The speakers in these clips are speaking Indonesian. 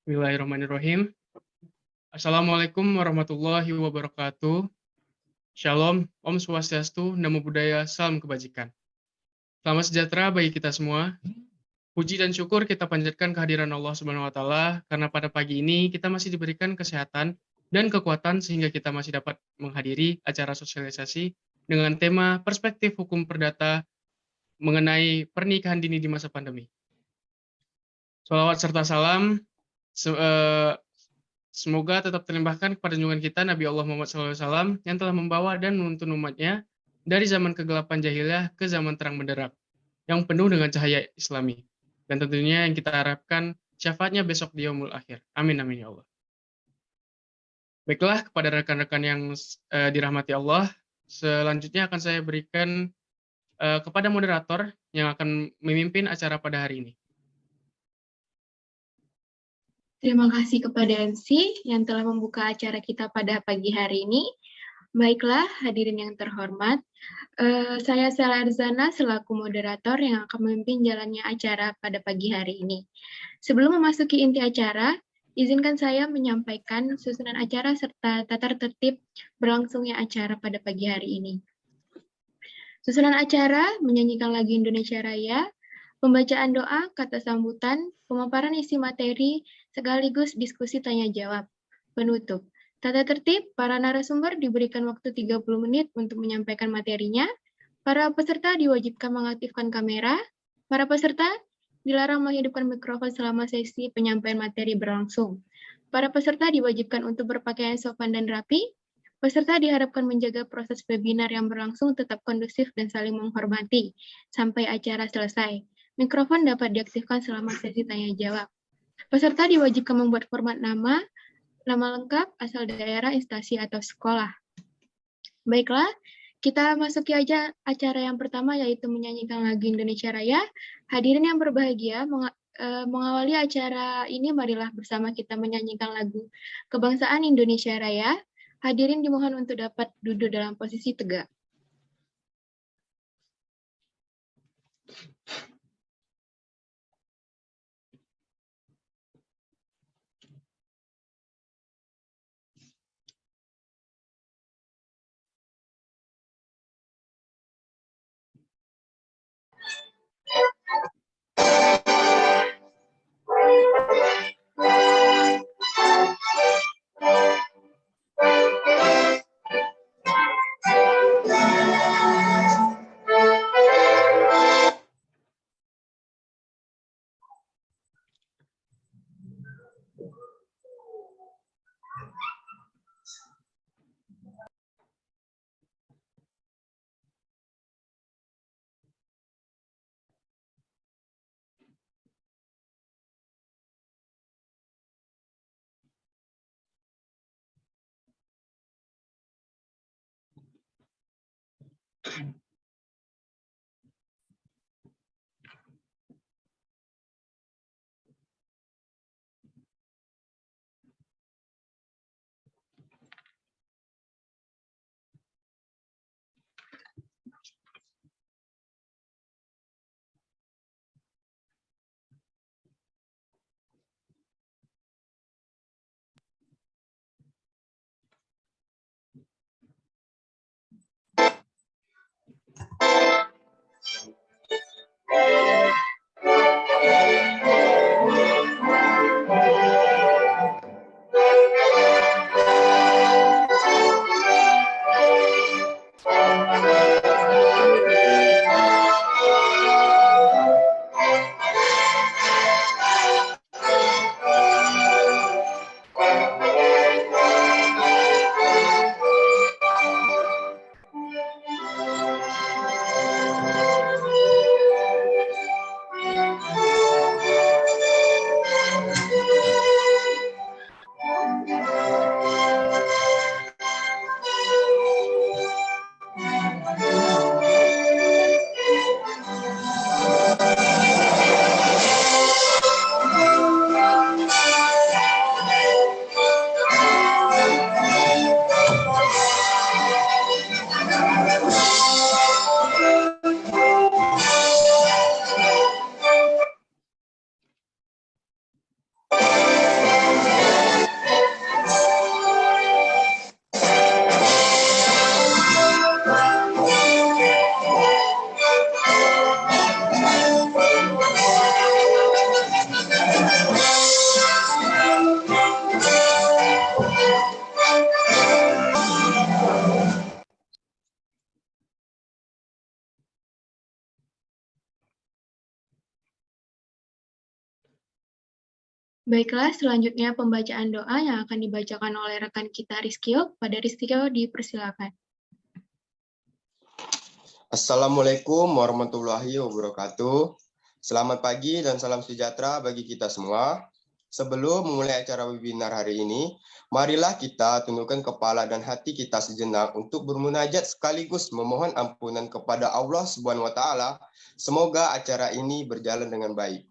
Bismillahirrahmanirrahim. Assalamualaikum warahmatullahi wabarakatuh. Shalom, Om Swastiastu, Namo Buddhaya, Salam Kebajikan. Selamat sejahtera bagi kita semua. Puji dan syukur kita panjatkan kehadiran Allah Subhanahu wa taala karena pada pagi ini kita masih diberikan kesehatan dan kekuatan sehingga kita masih dapat menghadiri acara sosialisasi dengan tema perspektif hukum perdata mengenai pernikahan dini di masa pandemi. Shalawat serta salam semoga tetap terlimpahkan kepada junjungan kita Nabi Allah Muhammad SAW yang telah membawa dan menuntun umatnya dari zaman kegelapan jahiliyah ke zaman terang benderang yang penuh dengan cahaya Islami. Dan tentunya yang kita harapkan syafaatnya besok di yaumul akhir. Amin amin ya Allah. Baiklah, kepada rekan-rekan yang dirahmati Allah, selanjutnya akan saya berikan kepada moderator yang akan memimpin acara pada hari ini. Terima kasih kepada MC yang telah membuka acara kita pada pagi hari ini. Baiklah, hadirin yang terhormat, saya Sela Erzana selaku moderator yang akan memimpin jalannya acara pada pagi hari ini. Sebelum memasuki inti acara, izinkan saya menyampaikan susunan acara serta tata tertib berlangsungnya acara pada pagi hari ini. Susunan acara menyanyikan lagu Indonesia Raya, pembacaan doa, kata sambutan, pemaparan isi materi, sekaligus diskusi tanya-jawab. Penutup. Tata tertib, para narasumber diberikan waktu 30 menit untuk menyampaikan materinya. Para peserta diwajibkan mengaktifkan kamera. Para peserta dilarang menghidupkan mikrofon selama sesi penyampaian materi berlangsung. Para peserta diwajibkan untuk berpakaian sopan dan rapi. Peserta diharapkan menjaga proses webinar yang berlangsung tetap kondusif dan saling menghormati sampai acara selesai. Mikrofon dapat diaktifkan selama sesi tanya-jawab. Peserta diwajibkan membuat format nama lengkap, asal daerah, instansi, atau sekolah. Baiklah, kita masuki aja acara yang pertama, yaitu menyanyikan lagu Indonesia Raya. Hadirin yang berbahagia, mengawali acara ini, marilah bersama kita menyanyikan lagu Kebangsaan Indonesia Raya. Hadirin dimohon untuk dapat duduk dalam posisi tegak. Baiklah, selanjutnya pembacaan doa yang akan dibacakan oleh rekan kita Rizkio. Pada Rizkio dipersilakan. Assalamualaikum warahmatullahi wabarakatuh. Selamat pagi dan salam sejahtera bagi kita semua. Sebelum memulai acara webinar hari ini, marilah kita tundukkan kepala dan hati kita sejenak untuk bermunajat sekaligus memohon ampunan kepada Allah Subhanahu wa taala. Semoga acara ini berjalan dengan baik.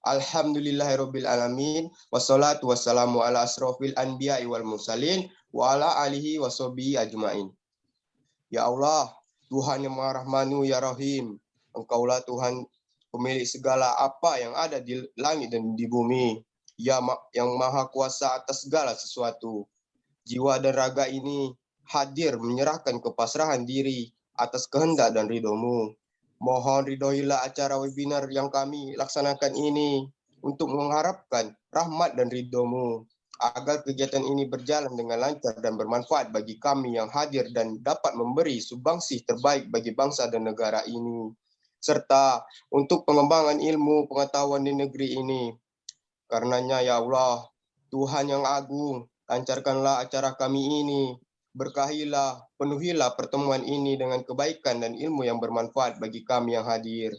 Alhamdulillahirabbil alamin wassalatu wassalamu ala asrofil anbiya'i wal mursalin wa ala alihi washabihi ajmain. Ya Allah, Tuhan yang Maha Rahmanu ya Rahim, Engkaulah Tuhan pemilik segala apa yang ada di langit dan di bumi, yang Maha Kuasa atas segala sesuatu. Jiwa dan raga ini hadir menyerahkan kepasrahan diri atas kehendak dan ridho-Mu. Mohon ridhoilah acara webinar yang kami laksanakan ini untuk mengharapkan rahmat dan ridho-Mu, agar kegiatan ini berjalan dengan lancar dan bermanfaat bagi kami yang hadir dan dapat memberi sumbangsi terbaik bagi bangsa dan negara ini, serta untuk pengembangan ilmu pengetahuan di negeri ini. Karenanya ya Allah, Tuhan yang agung, lancarkanlah acara kami ini. Berkahilah, penuhilah pertemuan ini dengan kebaikan dan ilmu yang bermanfaat bagi kami yang hadir.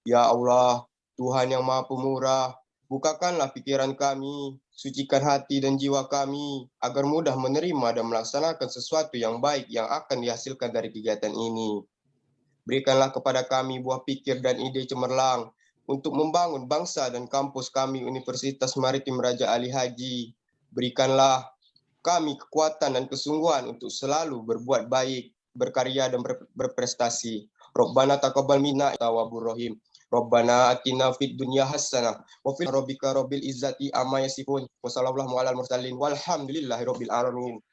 Ya Allah, Tuhan yang Maha Pemurah, bukakanlah pikiran kami, sucikan hati dan jiwa kami, agar mudah menerima dan melaksanakan sesuatu yang baik yang akan dihasilkan dari kegiatan ini. Berikanlah kepada kami buah pikir dan ide cemerlang untuk membangun bangsa dan kampus kami Universitas Maritim Raja Ali Haji. Berikanlah kami kekuatan dan kesungguhan untuk selalu berbuat baik, berkarya dan berprestasi. Rabbana taqabbal minna tawwabur rahim. Rabbana atina fid dunya hasanah wa fil rabbika rabbil izzati amma yasifun. Wa sallallahu alal mursalin walhamdulillahi rabbil alamin.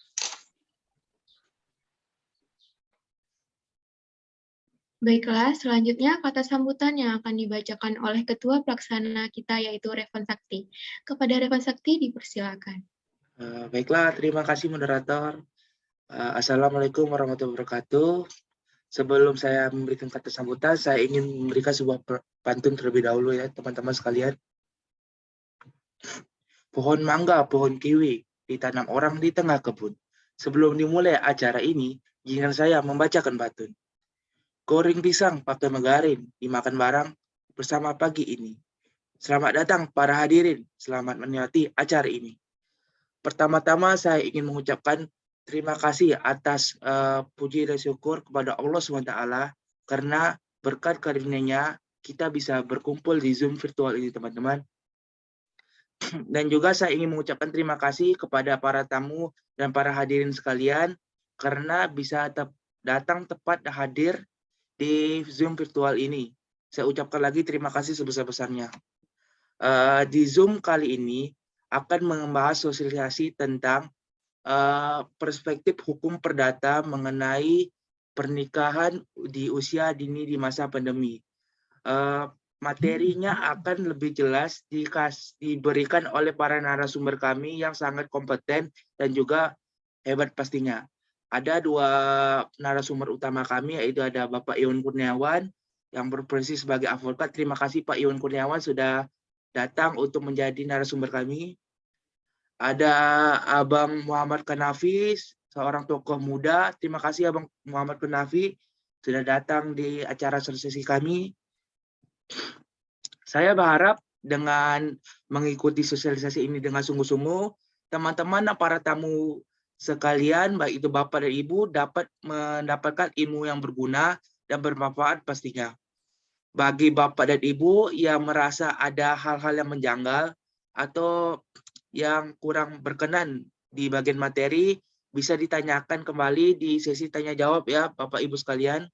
Baiklah, selanjutnya kata sambutan yang akan dibacakan oleh Ketua Pelaksana kita yaitu Revan Sakti. Kepada Revan Sakti dipersilakan. Baiklah, terima kasih moderator. Assalamualaikum warahmatullahi wabarakatuh. Sebelum saya memberikan kata sambutan, saya ingin memberikan sebuah pantun terlebih dahulu ya teman-teman sekalian. Pohon mangga, pohon kiwi, ditanam orang di tengah kebun. Sebelum dimulai acara ini, izinkan saya membacakan pantun. Goreng pisang pakai margarin, dimakan bareng bersama pagi ini. Selamat datang para hadirin, selamat menikmati acara ini. Pertama-tama saya ingin mengucapkan terima kasih atas puji dan syukur kepada Allah SWT karena berkat karunia-Nya kita bisa berkumpul di Zoom virtual ini, teman-teman. Dan juga saya ingin mengucapkan terima kasih kepada para tamu dan para hadirin sekalian karena bisa datang tepat hadir di Zoom virtual ini. Saya ucapkan lagi terima kasih sebesar-besarnya. Di Zoom kali ini akan membahas sosialisasi tentang perspektif hukum perdata mengenai pernikahan di usia dini di masa pandemi. Materinya akan lebih jelas diberikan oleh para narasumber kami yang sangat kompeten dan juga hebat pastinya. Ada dua narasumber utama kami, yaitu ada Bapak Iwan Kurniawan yang berprofesi sebagai advokat. Terima kasih Pak Iwan Kurniawan sudah datang untuk menjadi narasumber kami. Ada Abang Muhammad Kanafi, seorang tokoh muda. Terima kasih Abang Muhammad Kanafi sudah datang di acara sosialisasi kami. Saya berharap dengan mengikuti sosialisasi ini dengan sungguh-sungguh, teman-teman dan para tamu sekalian, baik itu Bapak dan Ibu, dapat mendapatkan ilmu yang berguna dan bermanfaat pastinya. Bagi Bapak dan Ibu yang merasa ada hal-hal yang menjanggal atau yang kurang berkenan di bagian materi, bisa ditanyakan kembali di sesi tanya jawab ya Bapak Ibu sekalian.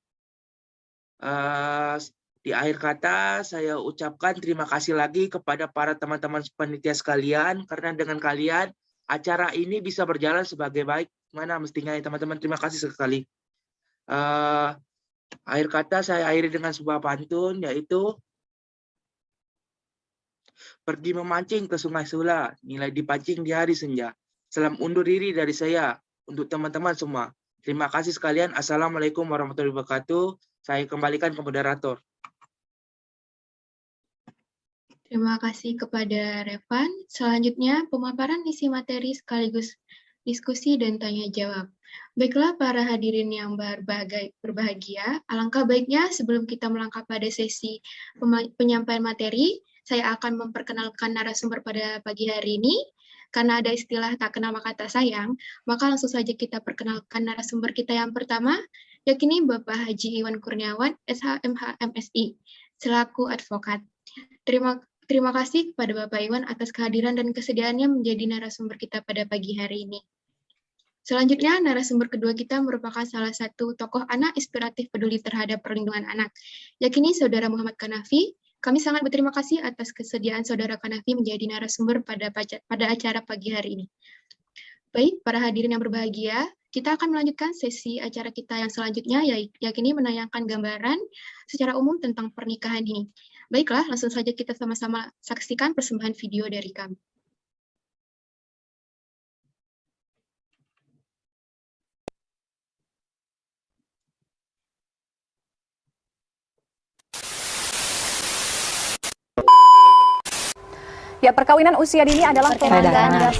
Di akhir kata saya ucapkan terima kasih lagi kepada para teman-teman panitia sekalian, karena dengan kalian acara ini bisa berjalan sebagai baik mana mestinya ya teman-teman. Terima kasih sekali. Akhir kata saya akhiri dengan sebuah pantun, yaitu pergi memancing ke Sungai Sula, nilai dipancing di hari senja. Salam undur diri dari saya untuk teman-teman semua. Terima kasih sekalian. Assalamualaikum warahmatullahi wabarakatuh. Saya kembalikan ke moderator. Terima kasih kepada Revan. Selanjutnya, pemaparan isi materi sekaligus diskusi dan tanya jawab. Baiklah para hadirin yang berbahagia, alangkah baiknya sebelum kita melangkah pada sesi penyampaian materi, saya akan memperkenalkan narasumber pada pagi hari ini. Karena ada istilah tak kenal maka tak sayang, maka langsung saja kita perkenalkan narasumber kita yang pertama, yakni Bapak Haji Iwan Kurniawan, SHMH MSI, selaku advokat. Terima kasih kepada Bapak Iwan atas kehadiran dan kesediaannya menjadi narasumber kita pada pagi hari ini. Selanjutnya, narasumber kedua kita merupakan salah satu tokoh anak inspiratif peduli terhadap perlindungan anak, yakni Saudara Muhammad Kanafi. Kami sangat berterima kasih atas kesediaan Saudara Kanafi menjadi narasumber pada acara pagi hari ini. Baik, para hadirin yang berbahagia, kita akan melanjutkan sesi acara kita yang selanjutnya, yakni menayangkan gambaran secara umum tentang pernikahan ini. Baiklah, langsung saja kita sama-sama saksikan persembahan video dari kami. Ya, perkawinan usia dini adalah Kadang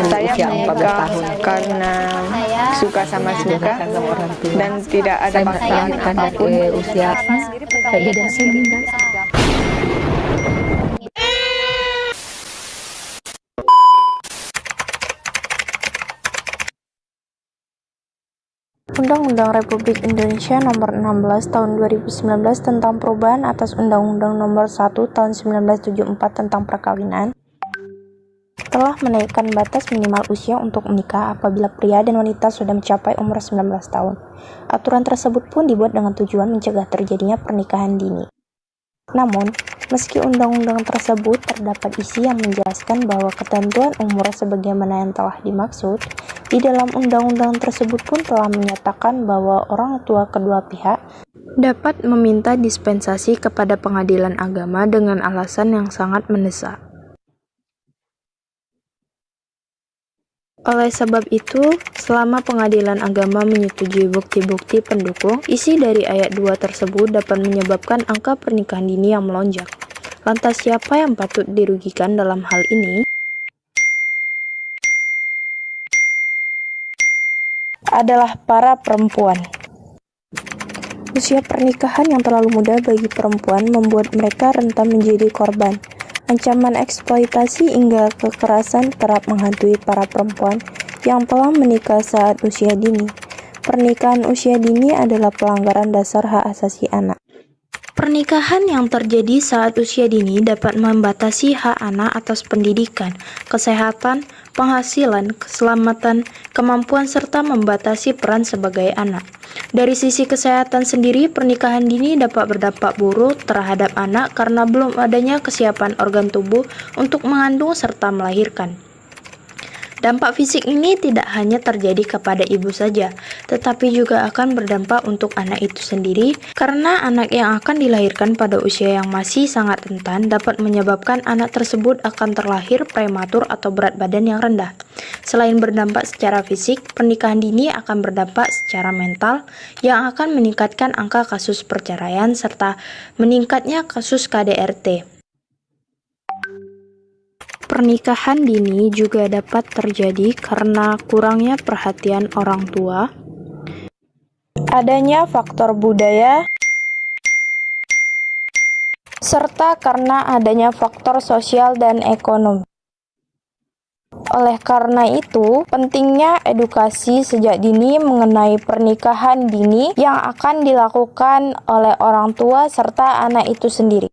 saya usia 14 tahun karena suka sama suka dan tidak ada paksaan apapun. Usia dan saya meninggal. Undang-Undang Republik Indonesia Nomor 16 Tahun 2019 tentang perubahan atas Undang-Undang Nomor 1 Tahun 1974 tentang perkawinan telah menaikkan batas minimal usia untuk menikah apabila pria dan wanita sudah mencapai umur 19 tahun. Aturan tersebut pun dibuat dengan tujuan mencegah terjadinya pernikahan dini. Namun, meski undang-undang tersebut terdapat isi yang menjelaskan bahwa ketentuan umur sebagaimana yang telah dimaksud, di dalam undang-undang tersebut pun telah menyatakan bahwa orang tua kedua pihak dapat meminta dispensasi kepada pengadilan agama dengan alasan yang sangat mendesak. Oleh sebab itu, selama pengadilan agama menyetujui bukti-bukti pendukung, isi dari ayat 2 tersebut dapat menyebabkan angka pernikahan dini yang melonjak. Lantas siapa yang patut dirugikan dalam hal ini? Adalah para perempuan. Usia pernikahan yang terlalu muda bagi perempuan membuat mereka rentan menjadi korban. Ancaman eksploitasi hingga kekerasan kerap menghantui para perempuan yang telah menikah saat usia dini. Pernikahan usia dini adalah pelanggaran dasar hak asasi anak. Pernikahan yang terjadi saat usia dini dapat membatasi hak anak atas pendidikan, kesehatan, penghasilan, keselamatan, kemampuan, serta membatasi peran sebagai anak. Dari sisi kesehatan sendiri, pernikahan dini dapat berdampak buruk terhadap anak karena belum adanya kesiapan organ tubuh untuk mengandung serta melahirkan. Dampak fisik ini tidak hanya terjadi kepada ibu saja, tetapi juga akan berdampak untuk anak itu sendiri, karena anak yang akan dilahirkan pada usia yang masih sangat rentan dapat menyebabkan anak tersebut akan terlahir prematur atau berat badan yang rendah. Selain berdampak secara fisik, pernikahan dini akan berdampak secara mental yang akan meningkatkan angka kasus perceraian serta meningkatnya kasus KDRT. Pernikahan dini juga dapat terjadi karena kurangnya perhatian orang tua, adanya faktor budaya, serta karena adanya faktor sosial dan ekonomi. Oleh karena itu, pentingnya edukasi sejak dini mengenai pernikahan dini yang akan dilakukan oleh orang tua serta anak itu sendiri.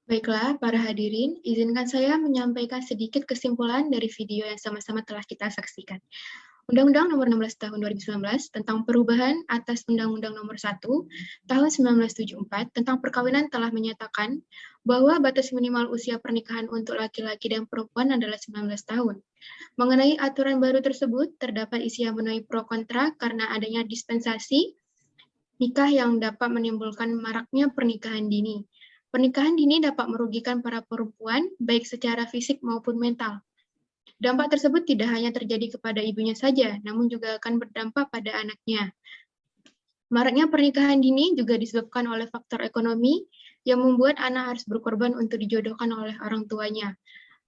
Baiklah, para hadirin, izinkan saya menyampaikan sedikit kesimpulan dari video yang sama-sama telah kita saksikan. Undang-Undang Nomor 16 Tahun 2019 tentang perubahan atas Undang-Undang Nomor 1 Tahun 1974 tentang perkawinan telah menyatakan bahwa batas minimal usia pernikahan untuk laki-laki dan perempuan adalah 19 tahun. Mengenai aturan baru tersebut, terdapat isi yang menuai pro kontra karena adanya dispensasi nikah yang dapat menimbulkan maraknya pernikahan dini. Pernikahan dini dapat merugikan para perempuan, baik secara fisik maupun mental. Dampak tersebut tidak hanya terjadi kepada ibunya saja, namun juga akan berdampak pada anaknya. Maraknya pernikahan dini juga disebabkan oleh faktor ekonomi yang membuat anak harus berkorban untuk dijodohkan oleh orang tuanya.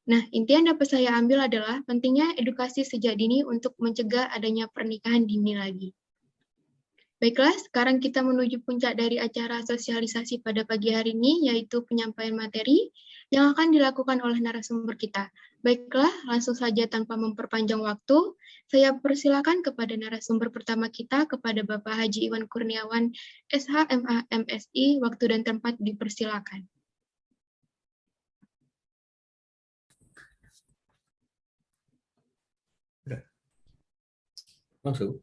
Nah, inti yang dapat saya ambil adalah pentingnya edukasi sejak dini untuk mencegah adanya pernikahan dini lagi. Baiklah, sekarang kita menuju puncak dari acara sosialisasi pada pagi hari ini, yaitu penyampaian materi yang akan dilakukan oleh narasumber kita. Baiklah, langsung saja tanpa memperpanjang waktu, saya persilakan kepada narasumber pertama kita, kepada Bapak Haji Iwan Kurniawan, SHMA MSI, waktu dan tempat dipersilakan. Langsung.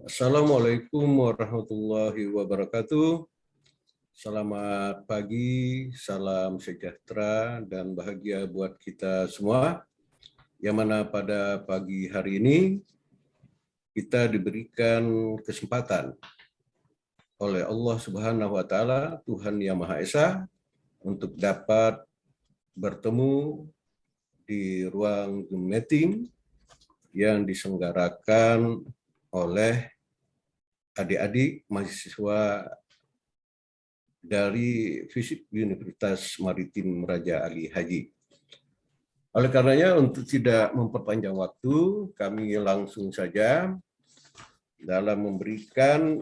Assalamualaikum warahmatullahi wabarakatuh. Selamat pagi, salam sejahtera dan bahagia buat kita semua. Yang mana pada pagi hari ini kita diberikan kesempatan oleh Allah Subhanahu wa Ta'ala, Tuhan Yang Maha Esa, untuk dapat bertemu di ruang Zoom meeting yang diselenggarakan oleh adik-adik mahasiswa dari FISIP Universitas Maritim Raja Ali Haji. Oleh karenanya, untuk tidak memperpanjang waktu, kami langsung saja dalam memberikan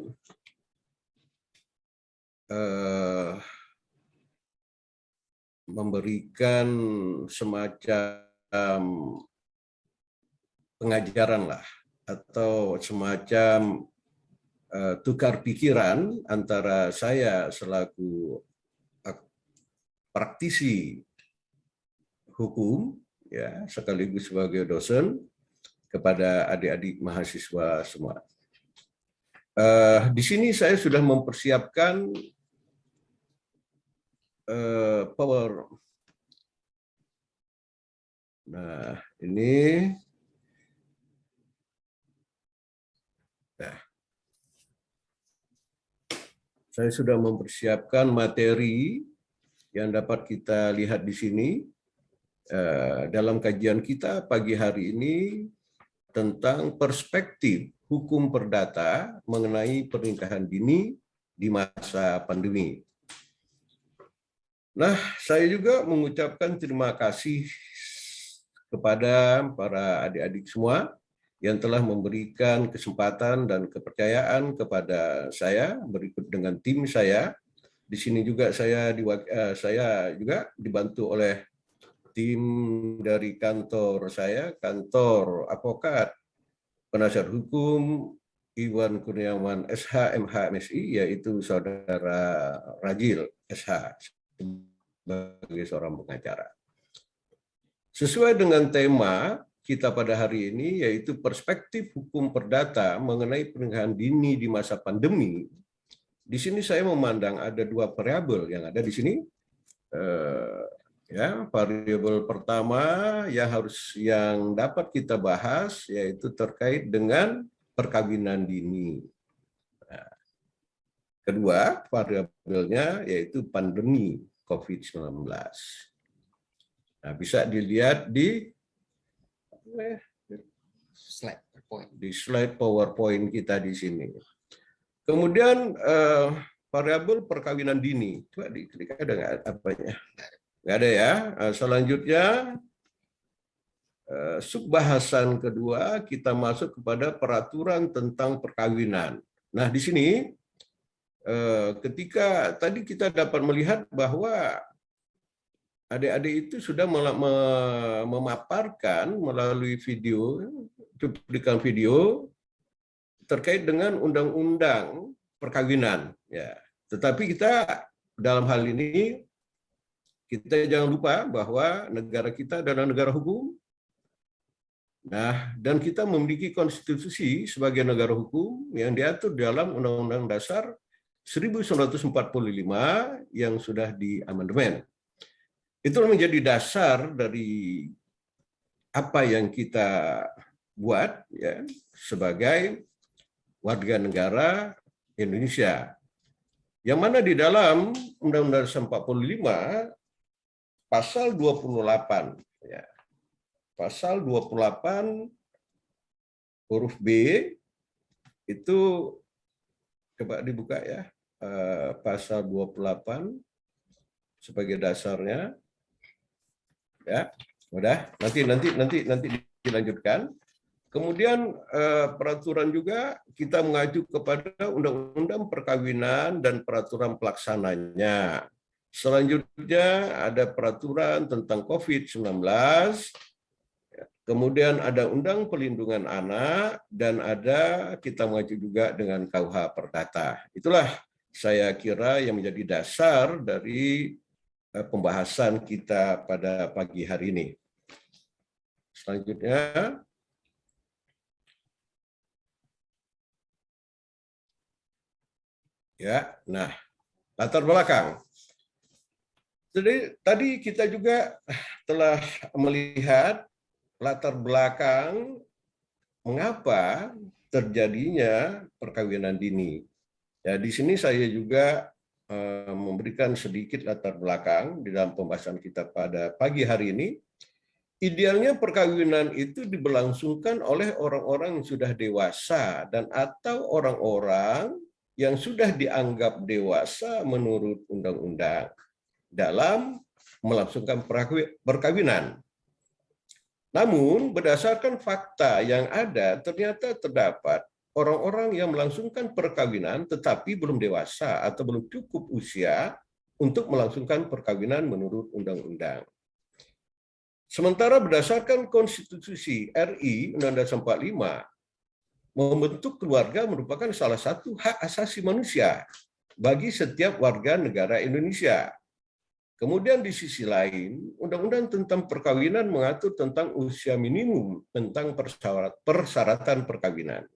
semacam pengajaran lah, atau semacam tukar pikiran antara saya selaku praktisi hukum, ya, sekaligus sebagai dosen, kepada adik-adik mahasiswa semua. Di sini saya sudah mempersiapkan power. Nah, ini. Nah, saya sudah mempersiapkan materi yang dapat kita lihat di sini dalam kajian kita pagi hari ini tentang perspektif hukum perdata mengenai pernikahan dini di masa pandemi. Nah, saya juga mengucapkan terima kasih kepada para adik-adik semua yang telah memberikan kesempatan dan kepercayaan kepada saya berikut dengan tim saya. Di sini juga saya juga dibantu oleh tim dari kantor saya, kantor advokat penasihat hukum Iwan Kurniawan SH MH MSI, yaitu saudara Rajil SH sebagai seorang pengacara. Sesuai dengan tema kita pada hari ini, yaitu perspektif hukum perdata mengenai pernikahan dini di masa pandemi. Di sini saya memandang ada dua variabel yang ada di sini. Variabel pertama yang dapat kita bahas yaitu terkait dengan perkawinan dini. Nah, kedua variabelnya yaitu pandemi COVID-19. Nah, bisa dilihat di slide PowerPoint kita di sini. Kemudian variabel perkawinan dini, coba diklik, ada nggak apanya? Nggak ada ya. Selanjutnya subbahasan kedua kita masuk kepada peraturan tentang perkawinan. Nah di sini ketika tadi kita dapat melihat bahwa adik-adik itu sudah memaparkan melalui video, cuplikan video terkait dengan undang-undang perkawinan. Ya. Tetapi kita dalam hal ini, kita jangan lupa bahwa negara kita adalah negara hukum. Nah, dan kita memiliki konstitusi sebagai negara hukum yang diatur dalam Undang-Undang Dasar 1945 yang sudah diamandemen. Itu menjadi dasar dari apa yang kita buat ya sebagai warga negara Indonesia. Yang mana di dalam Undang-Undang Dasar 45 pasal 28 ya. Pasal 28 huruf B itu coba dibuka ya. Pasal 28 sebagai dasarnya. Ya, udah. Nanti dilanjutkan. Kemudian peraturan juga kita mengacu kepada Undang-Undang Perkawinan dan peraturan pelaksananya. Selanjutnya ada peraturan tentang COVID-19, kemudian ada Undang Perlindungan Anak, dan ada kita mengacu juga dengan KUH Perdata. Itulah saya kira yang menjadi dasar dari pembahasan kita pada pagi hari ini. Selanjutnya, ya, nah, latar belakang. Jadi tadi kita juga telah melihat latar belakang mengapa terjadinya perkawinan dini. Ya, di sini saya juga memberikan sedikit latar belakang di dalam pembahasan kita pada pagi hari ini. Idealnya perkawinan itu diberlangsungkan oleh orang-orang yang sudah dewasa dan atau orang-orang yang sudah dianggap dewasa menurut undang-undang dalam melangsungkan perkawinan. Namun, berdasarkan fakta yang ada, ternyata terdapat orang-orang yang melangsungkan perkawinan tetapi belum dewasa atau belum cukup usia untuk melangsungkan perkawinan menurut undang-undang. Sementara berdasarkan Konstitusi RI Undang-Undang Dasar 45, membentuk keluarga merupakan salah satu hak asasi manusia bagi setiap warga negara Indonesia. Kemudian di sisi lain, Undang-Undang tentang perkawinan mengatur tentang usia minimum tentang persyaratan perkawinan.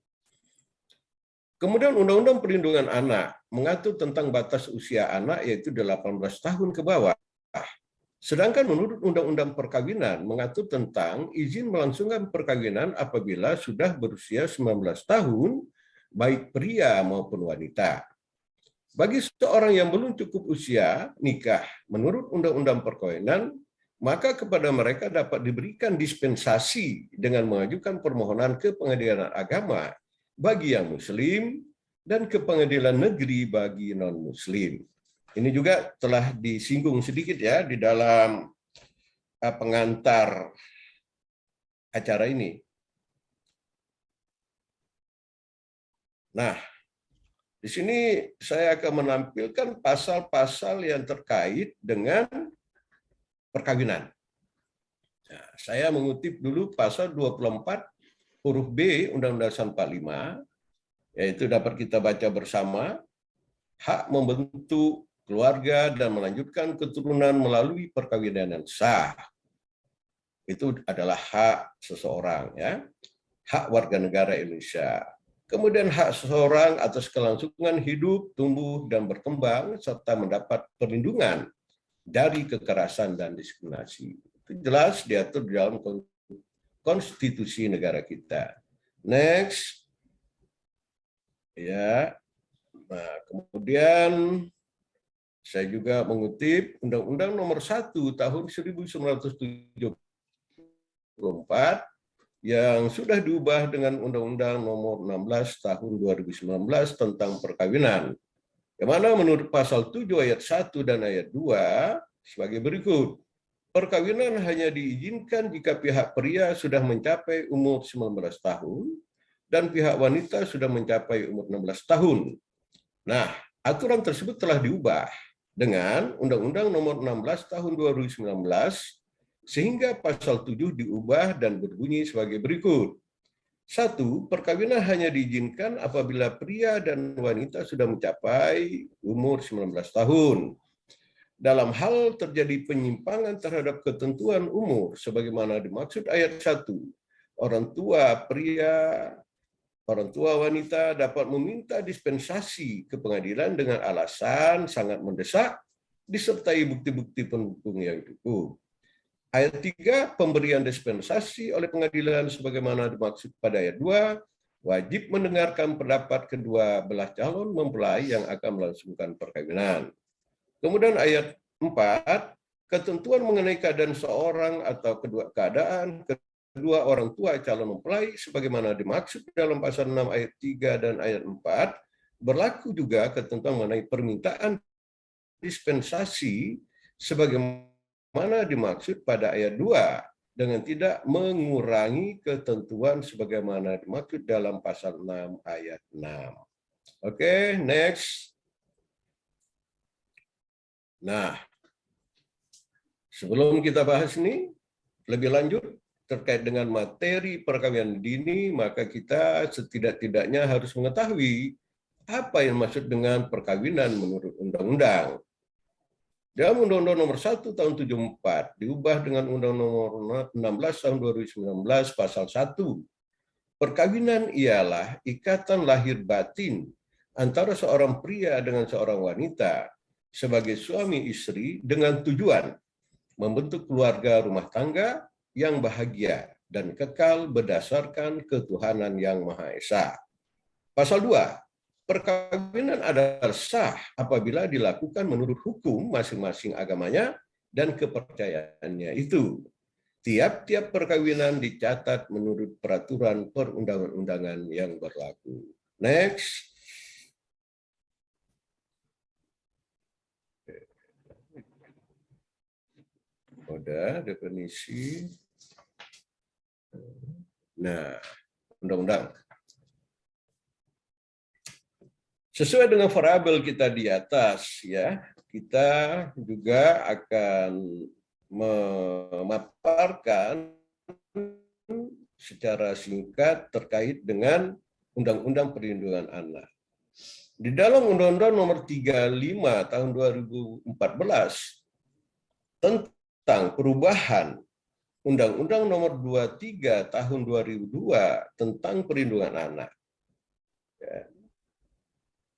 Kemudian Undang-Undang Perlindungan Anak mengatur tentang batas usia anak yaitu 18 tahun ke bawah. Sedangkan menurut Undang-Undang Perkawinan mengatur tentang izin melangsungkan perkawinan apabila sudah berusia 19 tahun, baik pria maupun wanita. Bagi seorang yang belum cukup usia nikah menurut Undang-Undang Perkawinan, maka kepada mereka dapat diberikan dispensasi dengan mengajukan permohonan ke pengadilan agama bagi yang muslim dan ke pengadilan negeri bagi non-muslim. Ini juga telah disinggung sedikit ya di dalam pengantar acara ini. Nah, di sini saya akan menampilkan pasal-pasal yang terkait dengan perkawinan. Nah, saya mengutip dulu pasal 24 huruf B Undang-Undang Dasar 45, yaitu dapat kita baca bersama, hak membentuk keluarga dan melanjutkan keturunan melalui perkawinan yang sah. Itu adalah hak seseorang, ya, hak warga negara Indonesia. Kemudian hak seseorang atas kelangsungan hidup, tumbuh, dan berkembang, serta mendapat perlindungan dari kekerasan dan diskriminasi. Itu jelas diatur di dalam konstitusi negara kita. Next. Ya. Nah, kemudian saya juga mengutip Undang-Undang Nomor 1 Tahun 1974 yang sudah diubah dengan Undang-Undang Nomor 16 Tahun 2019 tentang perkawinan. Yang mana menurut pasal 7 ayat 1 dan ayat 2 sebagai berikut. Perkawinan hanya diizinkan jika pihak pria sudah mencapai umur 19 tahun dan pihak wanita sudah mencapai umur 16 tahun. Nah, aturan tersebut telah diubah dengan Undang-Undang Nomor 16 Tahun 2019 sehingga pasal 7 diubah dan berbunyi sebagai berikut. 1. Perkawinan hanya diizinkan apabila pria dan wanita sudah mencapai umur 19 tahun. Dalam hal terjadi penyimpangan terhadap ketentuan umur sebagaimana dimaksud ayat 1, orang tua pria, orang tua wanita dapat meminta dispensasi ke pengadilan dengan alasan sangat mendesak disertai bukti-bukti pendukung yang cukup. Ayat 3, pemberian dispensasi oleh pengadilan sebagaimana dimaksud pada ayat 2, wajib mendengarkan pendapat kedua belah calon mempelai yang akan melangsungkan perkawinan. Kemudian ayat 4, ketentuan mengenai keadaan seorang atau keadaan kedua orang tua calon mempelai sebagaimana dimaksud dalam pasal 6 ayat 3 dan ayat 4, berlaku juga ketentuan mengenai permintaan dispensasi sebagaimana dimaksud pada ayat 2 dengan tidak mengurangi ketentuan sebagaimana dimaksud dalam pasal 6 ayat 6. Oke, next. Nah, sebelum kita bahas ini lebih lanjut terkait dengan materi perkawinan dini, maka kita setidak-tidaknya harus mengetahui apa yang dimaksud dengan perkawinan menurut undang-undang. Dalam Undang-Undang Nomor 1 Tahun 74 diubah dengan Undang-Undang Nomor 16 Tahun 2019 Pasal 1. Perkawinan ialah ikatan lahir batin antara seorang pria dengan seorang wanita sebagai suami istri dengan tujuan membentuk keluarga rumah tangga yang bahagia dan kekal berdasarkan ketuhanan yang Maha Esa. Pasal 2. Perkawinan adalah sah apabila dilakukan menurut hukum masing-masing agamanya dan kepercayaannya itu. Tiap-tiap perkawinan dicatat menurut peraturan perundang-undangan yang berlaku. Next. Udah definisi. Nah, undang-undang. Sesuai dengan variabel kita di atas, ya, kita juga akan memaparkan secara singkat terkait dengan Undang-Undang Perlindungan Anak. Di dalam Undang-Undang Nomor 35 Tahun 2014 tentang perubahan Undang-Undang Nomor 23 Tahun 2002 tentang Perlindungan Anak. Ya.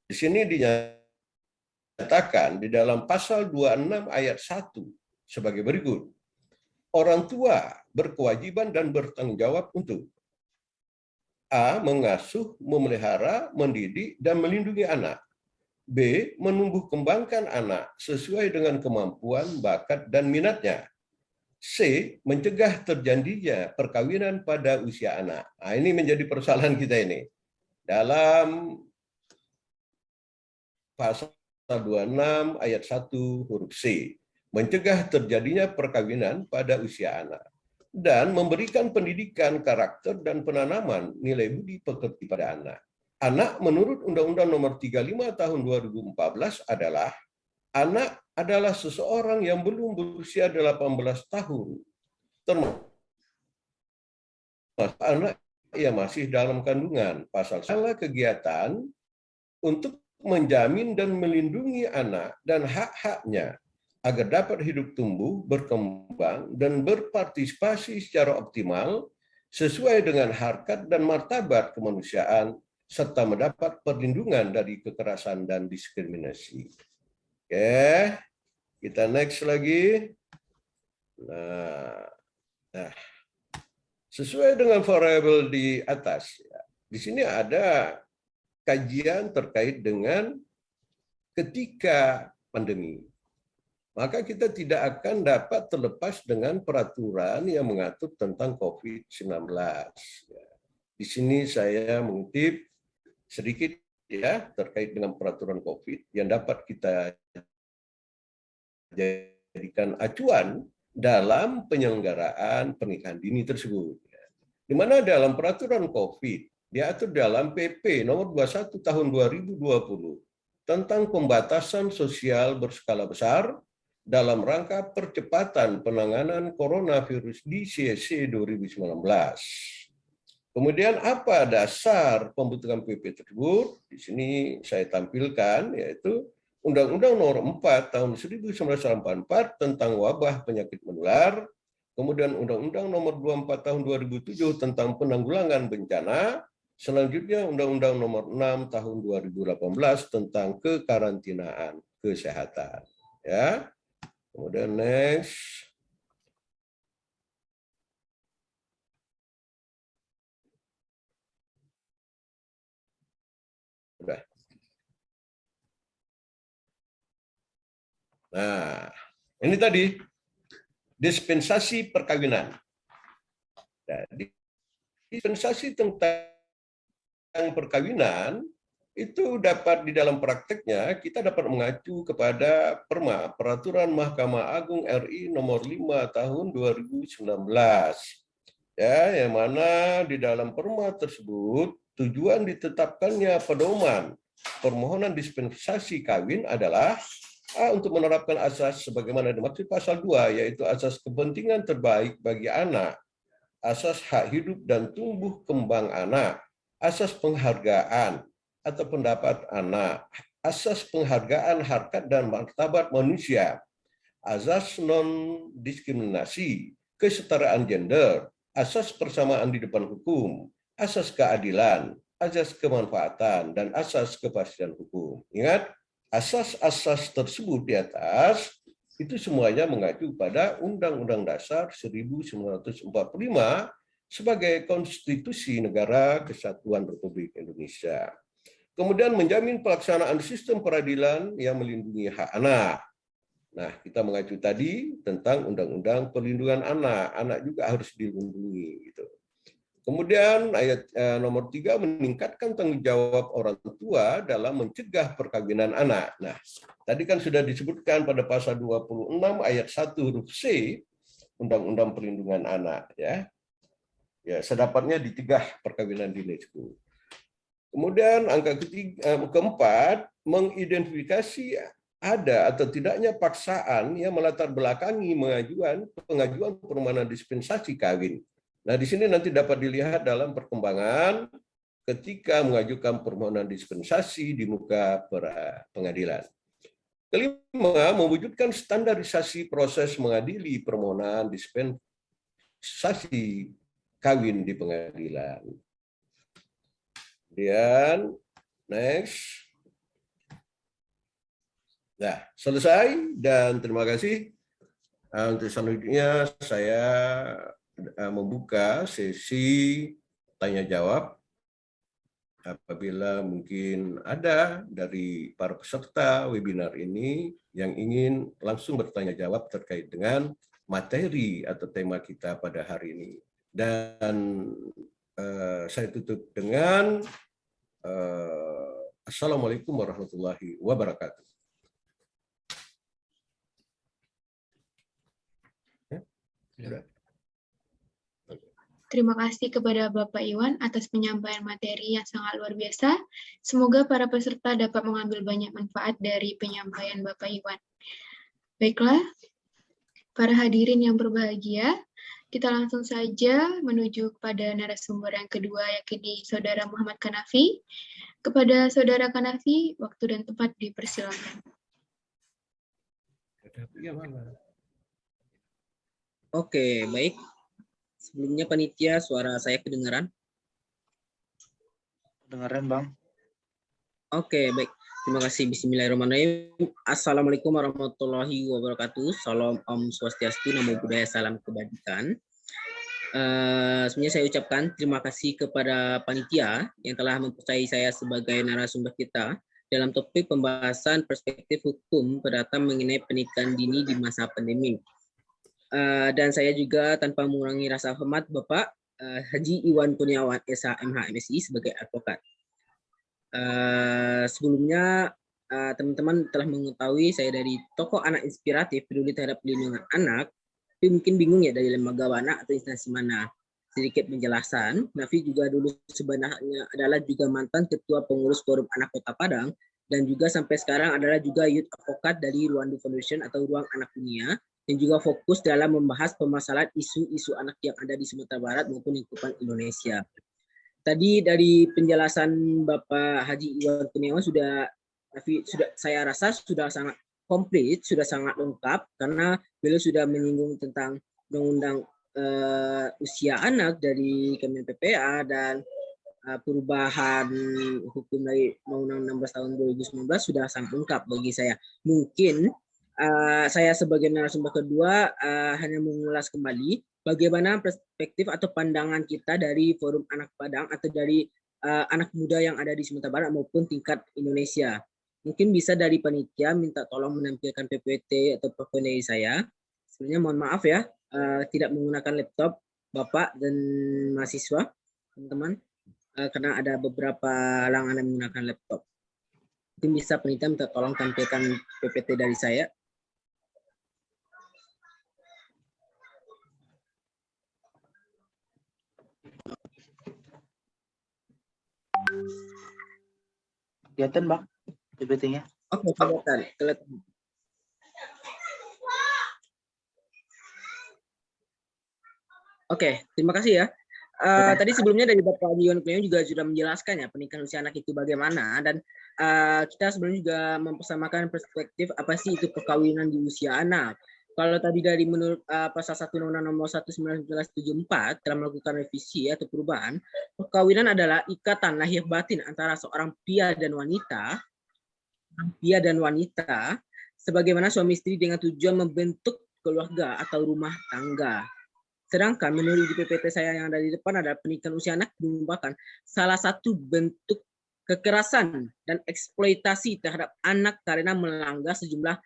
Di sini dinyatakan di dalam pasal 26 ayat 1 sebagai berikut. Orang tua berkewajiban dan bertanggung jawab untuk A. Mengasuh, memelihara, mendidik, dan melindungi anak. B. Menumbuh kembangkan anak sesuai dengan kemampuan, bakat, dan minatnya. C. Mencegah terjadinya perkawinan pada usia anak. Nah, ini menjadi persoalan kita ini. Dalam pasal 26 ayat 1 huruf C, mencegah terjadinya perkawinan pada usia anak dan memberikan pendidikan karakter dan penanaman nilai budi pekerti pada anak. Anak menurut Undang-Undang Nomor 35 Tahun 2014 adalah anak adalah seseorang yang belum berusia 18 tahun, termasuk anak yang masih dalam kandungan. Pasal salah kegiatan untuk menjamin dan melindungi anak dan hak-haknya agar dapat hidup tumbuh, berkembang, dan berpartisipasi secara optimal sesuai dengan harkat dan martabat kemanusiaan, serta mendapat perlindungan dari kekerasan dan diskriminasi. Oke, kita next lagi. Nah, sesuai dengan variabel di atas, di sini ada kajian terkait dengan ketika pandemi. Maka kita tidak akan dapat terlepas dengan peraturan yang mengatur tentang COVID-19. Di sini saya mengutip sedikit ya terkait dengan peraturan COVID yang dapat kita jadikan acuan dalam penyelenggaraan pernikahan dini tersebut. Di mana dalam peraturan COVID diatur dalam PP nomor 21 tahun 2020 tentang pembatasan sosial berskala besar dalam rangka percepatan penanganan coronavirus di CSC 2019. Kemudian apa dasar pembentukan PP tersebut? Di sini saya tampilkan yaitu Undang-Undang Nomor 4 Tahun 1984 tentang wabah penyakit menular, kemudian Undang-Undang Nomor 24 Tahun 2007 tentang penanggulangan bencana, selanjutnya Undang-Undang Nomor 6 Tahun 2018 tentang kekarantinaan kesehatan. Ya, kemudian next. Udah. Nah, ini tadi dispensasi perkawinan. Nah, dispensasi tentang perkawinan itu dapat di dalam prakteknya kita dapat mengacu kepada PERMA, Peraturan Mahkamah Agung RI Nomor 5 Tahun 2019. Ya, yang mana di dalam PERMA tersebut tujuan ditetapkannya pedoman permohonan dispensasi kawin adalah untuk menerapkan asas sebagaimana dimaksud pasal 2, yaitu asas kepentingan terbaik bagi anak, asas hak hidup dan tumbuh kembang anak, asas penghargaan atau pendapat anak, asas penghargaan harkat dan martabat manusia, asas non-diskriminasi, kesetaraan gender, asas persamaan di depan hukum, asas keadilan, asas kemanfaatan, dan asas kepastian hukum. Ingat, asas-asas tersebut di atas itu semuanya mengacu pada Undang-Undang Dasar 1945 sebagai konstitusi negara Kesatuan Republik Indonesia. Kemudian menjamin pelaksanaan sistem peradilan yang melindungi hak anak. Nah, kita mengacu tadi tentang Undang-Undang Perlindungan Anak. Anak juga harus dilindungi. Gitu. Kemudian ayat nomor 3 meningkatkan tanggung jawab orang tua dalam mencegah perkawinan anak. Nah, tadi kan sudah disebutkan pada pasal 26 ayat 1 huruf C Undang-Undang Perlindungan Anak. Ya, sedapatnya dicegah perkawinan dini itu. Kemudian angka keempat, mengidentifikasi ada atau tidaknya paksaan yang melatar belakangi pengajuan permohonan dispensasi kawin. Nah, di sini nanti dapat dilihat dalam perkembangan ketika mengajukan permohonan dispensasi di muka pengadilan. Kelima, mewujudkan standarisasi proses mengadili permohonan dispensasi kawin di pengadilan. Kemudian, next. Nah, selesai dan terima kasih. Untuk selanjutnya saya membuka sesi tanya jawab. Apabila mungkin ada dari para peserta webinar ini yang ingin langsung bertanya jawab terkait dengan materi atau tema kita pada hari ini. Dan saya tutup dengan Assalamualaikum warahmatullahi wabarakatuh. Ya. Terima kasih kepada Bapak Iwan atas penyampaian materi yang sangat luar biasa. Semoga para peserta dapat mengambil banyak manfaat dari penyampaian Bapak Iwan. Baiklah, para hadirin yang berbahagia, kita langsung saja menuju kepada narasumber yang kedua, yakni Saudara Muhammad Kanafi. Kepada Saudara Kanafi, waktu dan tempat dipersilakan. Oke, baik. Sebelumnya panitia, suara saya kedengaran? Kedengaran, Bang. Oke, baik. Terima kasih. Bismillahirrahmanirrahim. Assalamualaikum warahmatullahi wabarakatuh. Salam Om Swastiastu, Namo Buddhaya, Salam Kebajikan. Sebenarnya saya ucapkan terima kasih kepada panitia yang telah mempercayai saya sebagai narasumber kita dalam topik pembahasan perspektif hukum perdata mengenai pernikahan dini di masa pandemi. Dan saya juga tanpa mengurangi rasa hormat Bapak Haji Iwan Kurniawan SH/MH MSI sebagai advokat. Sebelumnya teman-teman telah mengetahui saya dari tokoh anak inspiratif peduli terhadap perlindungan anak, tapi mungkin bingung ya dari lembaga mana atau instansi mana. Sedikit penjelasan, Nafi juga dulu sebenarnya adalah juga mantan ketua pengurus Forum Anak Kota Padang dan juga sampai sekarang adalah juga youth advocate dari Rwandu Foundation atau Ruang Anak Dunia, yang juga fokus dalam membahas permasalahan isu-isu anak yang ada di Sumatera Barat maupun lingkungan Indonesia. Tadi dari penjelasan Bapak Haji Iwan Kurniawan sudah saya rasa sudah sangat komplit, sudah sangat lengkap karena beliau sudah menyinggung tentang undang-undang usia anak dari Kemen PPA dan perubahan hukum dari Undang-Undang 16 tahun 2019 sudah sangat lengkap bagi saya. Mungkin saya sebagai narasumber kedua hanya mengulas kembali bagaimana perspektif atau pandangan kita dari Forum Anak Padang atau dari anak muda yang ada di Sumatera Barat maupun tingkat Indonesia. Mungkin bisa dari panitia minta tolong menampilkan PPT atau PowerPoint dari saya. Sebenarnya mohon maaf ya, tidak menggunakan laptop Bapak dan mahasiswa, teman-teman, karena ada beberapa halangan yang menggunakan laptop. Mungkin bisa panitia minta tolong tampilkan PPT dari saya. Kelihatan, Bang, PPT-nya? Oke, kelihatan. Oke, terima kasih ya. Tadi sebelumnya dari Bapak Iwan Kurniawan juga sudah menjelaskan ya pernikahan usia anak itu bagaimana, dan kita sebelumnya juga mempersamakan perspektif apa sih itu perkawinan di usia anak. Kalau tadi dari menurut pasal 1 Undang-Undang Nomor 1 1974 telah melakukan revisi atau perubahan, perkawinan adalah ikatan lahir batin antara seorang pria dan wanita sebagaimana suami istri dengan tujuan membentuk keluarga atau rumah tangga. Sedangkan menurut di PPT saya yang ada di depan adalah pernikahan usia anak merupakan salah satu bentuk kekerasan dan eksploitasi terhadap anak karena melanggar sejumlah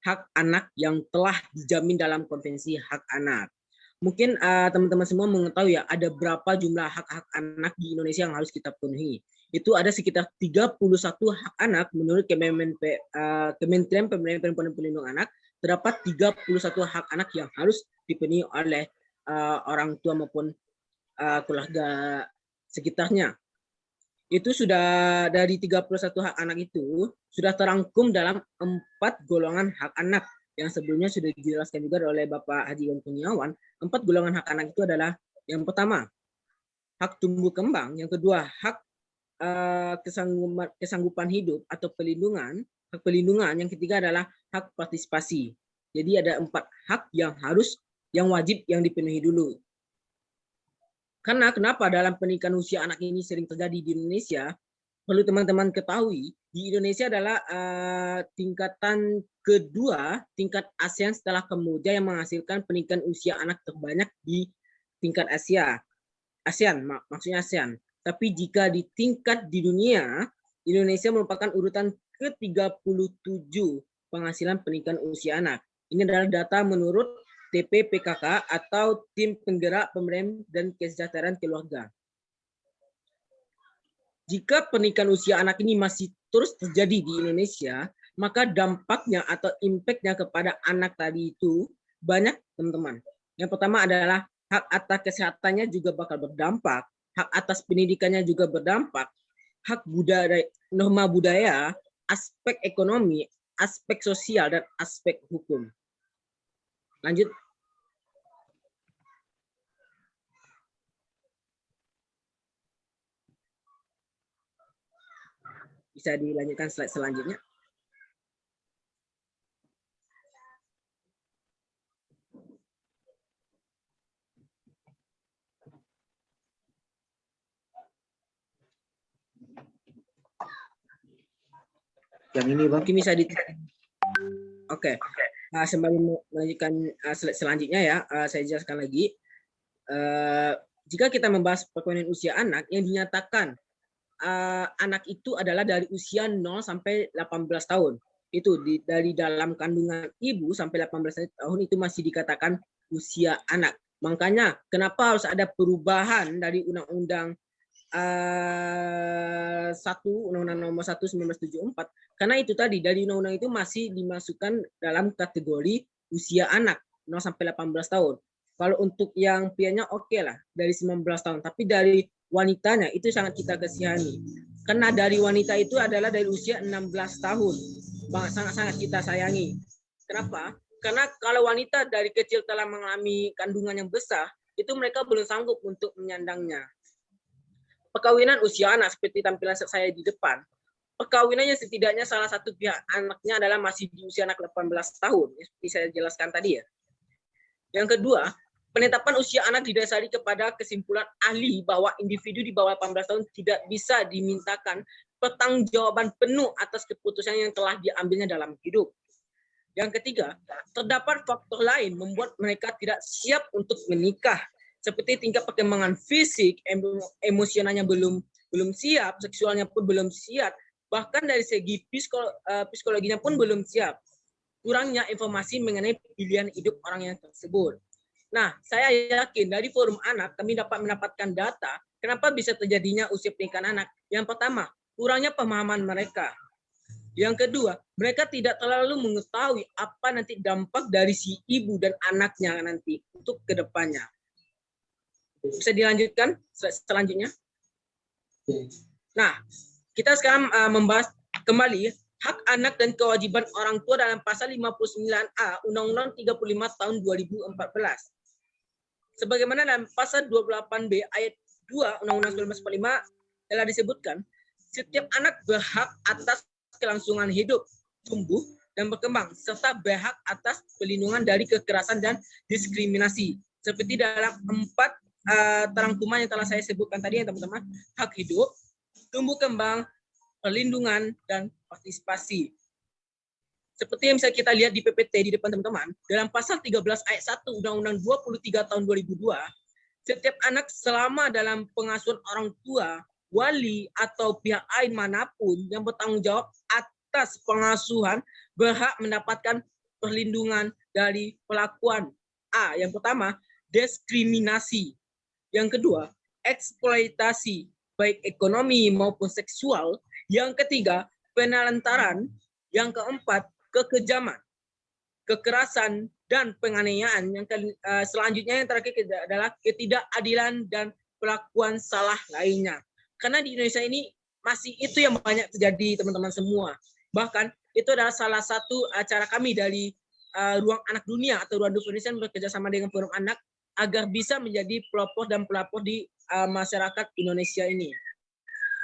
hak anak yang telah dijamin dalam Konvensi Hak Anak. Mungkin teman-teman semua mengetahui ya ada berapa jumlah hak-hak anak di Indonesia yang harus kita penuhi. Itu ada sekitar 31 hak anak menurut Kementerian Pemberdayaan Perempuan dan Perlindungan Anak. Terdapat 31 hak anak yang harus dipenuhi oleh orang tua maupun keluarga sekitarnya. Itu sudah dari 31 hak anak itu sudah terangkum dalam 4 golongan hak anak yang sebelumnya sudah dijelaskan juga oleh Bapak Haji Iwan Kurniawan. 4 golongan hak anak itu adalah yang pertama hak tumbuh kembang, yang kedua hak kesanggupan hidup atau hak pelindungan, yang ketiga adalah hak partisipasi. Jadi ada 4 hak yang wajib yang dipenuhi dulu. Karena kenapa dalam pernikahan usia anak ini sering terjadi di Indonesia, perlu teman-teman ketahui, di Indonesia adalah tingkatan kedua tingkat ASEAN setelah Kamboja yang menghasilkan pernikahan usia anak terbanyak di tingkat ASEAN. Tapi jika di tingkat di dunia, Indonesia merupakan urutan ke-37 penghasilan pernikahan usia anak. Ini adalah data menurut TPPKK atau Tim Penggerak Pemberdayaan dan Kesejahteraan Keluarga. Jika pernikahan usia anak ini masih terus terjadi di Indonesia, maka dampaknya atau impact-nya kepada anak tadi itu banyak, teman-teman. Yang pertama adalah hak atas kesehatannya juga bakal berdampak, hak atas pendidikannya juga berdampak, hak budaya, norma budaya, aspek ekonomi, aspek sosial, dan aspek hukum. Lanjut. Bisa dilanjutkan slide selanjutnya. Yang ini Bang. Mungkin bisa Oke. Sembari melanjutkan slide selanjutnya ya, saya jelaskan lagi. Jika kita membahas perkawinan usia anak, yang dinyatakan anak itu adalah dari usia 0 sampai 18 tahun. Itu dari dalam kandungan ibu sampai 18 tahun itu masih dikatakan usia anak. Makanya kenapa harus ada perubahan dari Undang-Undang Undang-Undang nomor 1 1974, karena itu tadi dari undang-undang itu masih dimasukkan dalam kategori usia anak 0 sampai 18 tahun. Kalau untuk yang prianya oke lah dari 19 tahun, tapi dari wanitanya itu sangat kita kasihani. Karena dari wanita itu adalah dari usia 16 tahun. Sangat-sangat kita sayangi. Kenapa? Karena kalau wanita dari kecil telah mengalami kandungan yang besar, itu mereka belum sanggup untuk menyandangnya. Perkawinan usia anak seperti tampilan saya di depan, perkawinannya setidaknya salah satu pihak anaknya adalah masih di usia anak 18 tahun, seperti saya jelaskan tadi ya. Yang kedua, penetapan usia anak didasari kepada kesimpulan ahli bahwa individu di bawah 18 tahun tidak bisa dimintakan pertanggungjawaban penuh atas keputusan yang telah diambilnya dalam hidup. Yang ketiga, terdapat faktor lain membuat mereka tidak siap untuk menikah, seperti tingkat perkembangan fisik, emosionalnya belum siap, seksualnya pun belum siap, bahkan dari segi psikologinya pun belum siap. Kurangnya informasi mengenai pilihan hidup orang yang tersebut. Nah, saya yakin dari forum anak kami dapat mendapatkan data kenapa bisa terjadinya usia pernikahan anak. Yang pertama, kurangnya pemahaman mereka. Yang kedua, mereka tidak terlalu mengetahui apa nanti dampak dari si ibu dan anaknya nanti untuk kedepannya. Bisa dilanjutkan selanjutnya. Nah, kita sekarang membahas kembali hak anak dan kewajiban orang tua dalam pasal 59A Undang-Undang 35 tahun 2014. Sebagaimana dalam pasal 28B ayat 2 Undang-Undang 1945 telah disebutkan, setiap anak berhak atas kelangsungan hidup, tumbuh, dan berkembang, serta berhak atas perlindungan dari kekerasan dan diskriminasi. Seperti dalam 4 terangkuman yang telah saya sebutkan tadi ya teman-teman, hak hidup, tumbuh kembang, perlindungan, dan partisipasi. Seperti yang bisa kita lihat di PPT di depan teman-teman, dalam pasal 13 ayat 1 Undang-Undang 23 tahun 2002, setiap anak selama dalam pengasuhan orang tua, wali, atau pihak lain manapun yang bertanggung jawab atas pengasuhan berhak mendapatkan perlindungan dari perlakuan A. Yang pertama, diskriminasi. Yang kedua, eksploitasi, baik ekonomi maupun seksual. Yang ketiga, penelantaran. Yang keempat, kekejaman, kekerasan, dan penganiayaan. Yang selanjutnya yang terakhir adalah ketidakadilan dan perlakuan salah lainnya. Karena di Indonesia ini masih itu yang banyak terjadi teman-teman semua. Bahkan itu adalah salah satu acara kami dari Ruang Anak Dunia atau Ruang Indonesia bekerja sama dengan Forum Anak agar bisa menjadi pelopor dan pelapor di masyarakat Indonesia ini.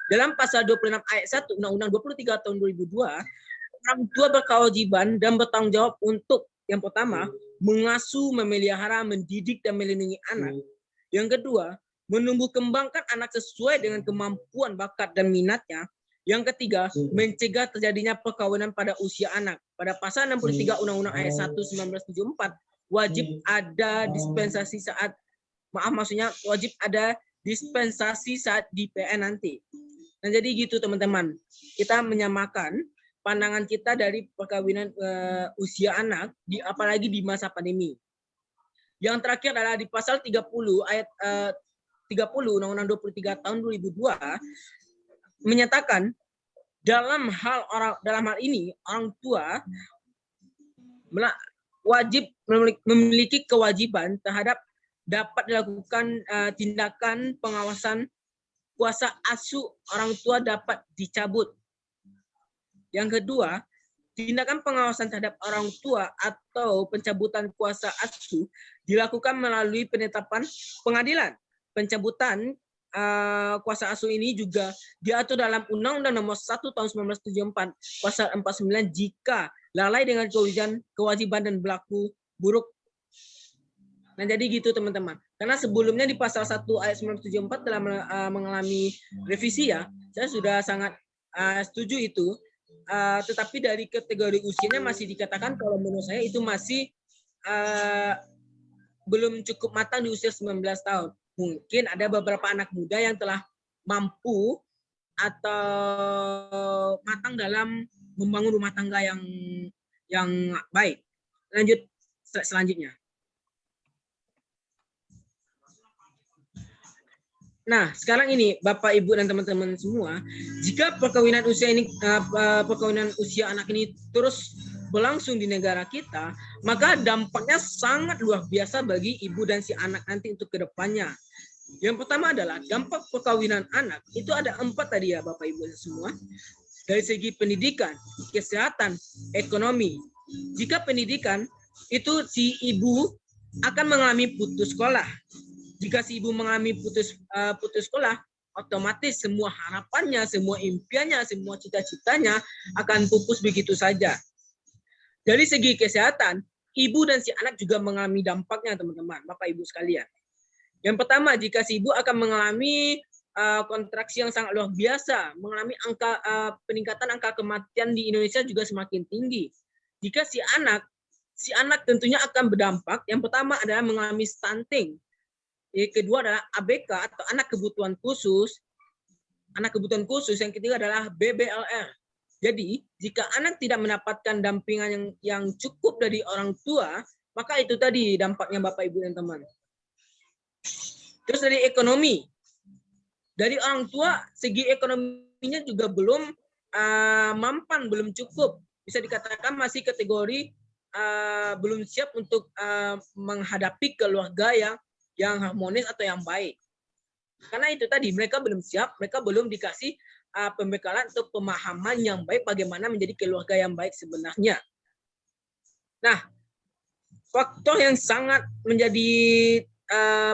Dalam pasal 26 ayat 1 Undang-Undang 23 tahun 2002, orang tua berkewajiban dan bertanggung jawab untuk yang pertama, mengasuh, memelihara, mendidik, dan melindungi anak. Yang kedua, menumbuh kembangkan anak sesuai dengan kemampuan, bakat, dan minatnya. Yang ketiga, mencegah terjadinya perkawinan pada usia anak. Pada pasal 63 Undang-Undang ayat 1 1974, wajib ada dispensasi saat wajib ada dispensasi saat di PN nanti. Nah, jadi gitu teman-teman. Kita menyamakan pandangan kita dari perkawinan usia anak apalagi di masa pandemi. Yang terakhir adalah di pasal 30 ayat 30 Undang-Undang 23 tahun 2002 menyatakan dalam hal ini orang tua wajib memiliki kewajiban terhadap dapat dilakukan tindakan pengawasan kuasa asuh orang tua dapat dicabut. Yang kedua, tindakan pengawasan terhadap orang tua atau pencabutan kuasa asuh dilakukan melalui penetapan pengadilan. Pencabutan kuasa asuh ini juga diatur dalam Undang-Undang Nomor 1 Tahun 1974 Pasal 49 jika lalai dengan kewajiban dan berlaku buruk. Nah, jadi gitu teman-teman. Karena sebelumnya di pasal 1 ayat 1974 telah mengalami revisi ya. Saya sudah sangat setuju itu. Tetapi dari kategori usianya masih dikatakan kalau menurut saya itu masih belum cukup matang di usia 19 tahun. Mungkin ada beberapa anak muda yang telah mampu atau matang dalam membangun rumah tangga yang baik. Lanjut selanjutnya. Nah, sekarang ini Bapak, Ibu, dan teman-teman semua, jika perkawinan usia anak ini terus berlangsung di negara kita, maka dampaknya sangat luar biasa bagi ibu dan si anak nanti untuk kedepannya. Yang pertama adalah dampak perkawinan anak. Itu ada 4 tadi ya Bapak Ibu semua. Dari segi pendidikan, kesehatan, ekonomi. Jika pendidikan, itu si ibu akan mengalami putus sekolah. Jika si ibu mengalami putus sekolah, otomatis semua harapannya, semua impiannya, semua cita-citanya akan pupus begitu saja. Dari segi kesehatan, ibu dan si anak juga mengalami dampaknya, teman-teman, Bapak Ibu sekalian. Yang pertama, jika si ibu akan mengalami kontraksi yang sangat luar biasa, mengalami peningkatan angka kematian di Indonesia juga semakin tinggi. Jika si anak tentunya akan berdampak. Yang pertama adalah mengalami stunting. Yang kedua adalah ABK atau anak kebutuhan khusus. Yang ketiga adalah BBLR. Jadi, jika anak tidak mendapatkan dampingan yang cukup dari orang tua, maka itu tadi dampaknya Bapak, Ibu, dan teman. Terus dari ekonomi. Dari orang tua, segi ekonominya juga belum mampan, belum cukup. Bisa dikatakan masih kategori belum siap untuk menghadapi keluarga yang harmonis atau yang baik. Karena itu tadi, mereka belum siap, mereka belum dikasih pembekalan atau pemahaman yang baik bagaimana menjadi keluarga yang baik sebenarnya. Nah, faktor yang sangat menjadi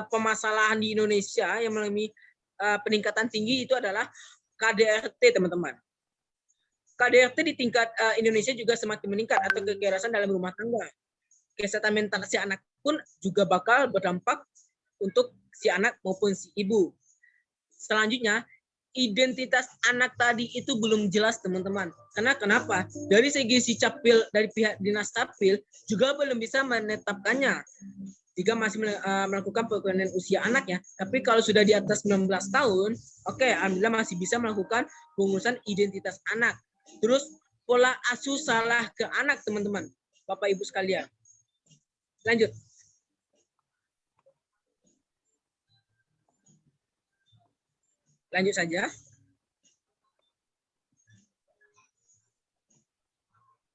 permasalahan di Indonesia yang mengalami peningkatan tinggi itu adalah KDRT, teman-teman. KDRT di tingkat Indonesia juga semakin meningkat atau kekerasan dalam rumah tangga. Kesehatan mental si anak pun juga bakal berdampak untuk si anak maupun si ibu. Selanjutnya, identitas anak tadi itu belum jelas, teman-teman. Karena kenapa? Dari segi si capil, dari pihak dinas capil juga belum bisa menetapkannya. Jika masih melakukan perkawinan usia anaknya, tapi kalau sudah di atas 19 tahun, oke, alhamdulillah masih bisa melakukan pengurusan identitas anak. Terus pola asuh salah ke anak, teman-teman, Bapak Ibu sekalian. Lanjut. Lanjut saja.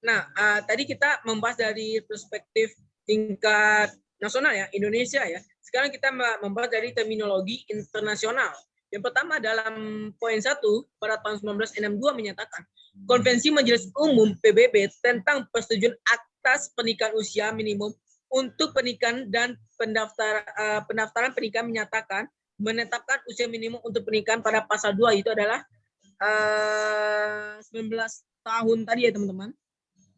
Nah, tadi kita membahas dari perspektif tingkat nasional ya, Indonesia ya. Sekarang kita membahas dari terminologi internasional. Yang pertama dalam poin 1 pada tahun 1962 menyatakan Konvensi Majelis Umum PBB tentang persetujuan atas pernikahan usia minimum untuk pernikahan dan pendaftaran pernikahan menyatakan menetapkan usia minimum untuk pernikahan pada pasal 2 itu adalah 19 tahun tadi ya teman-teman.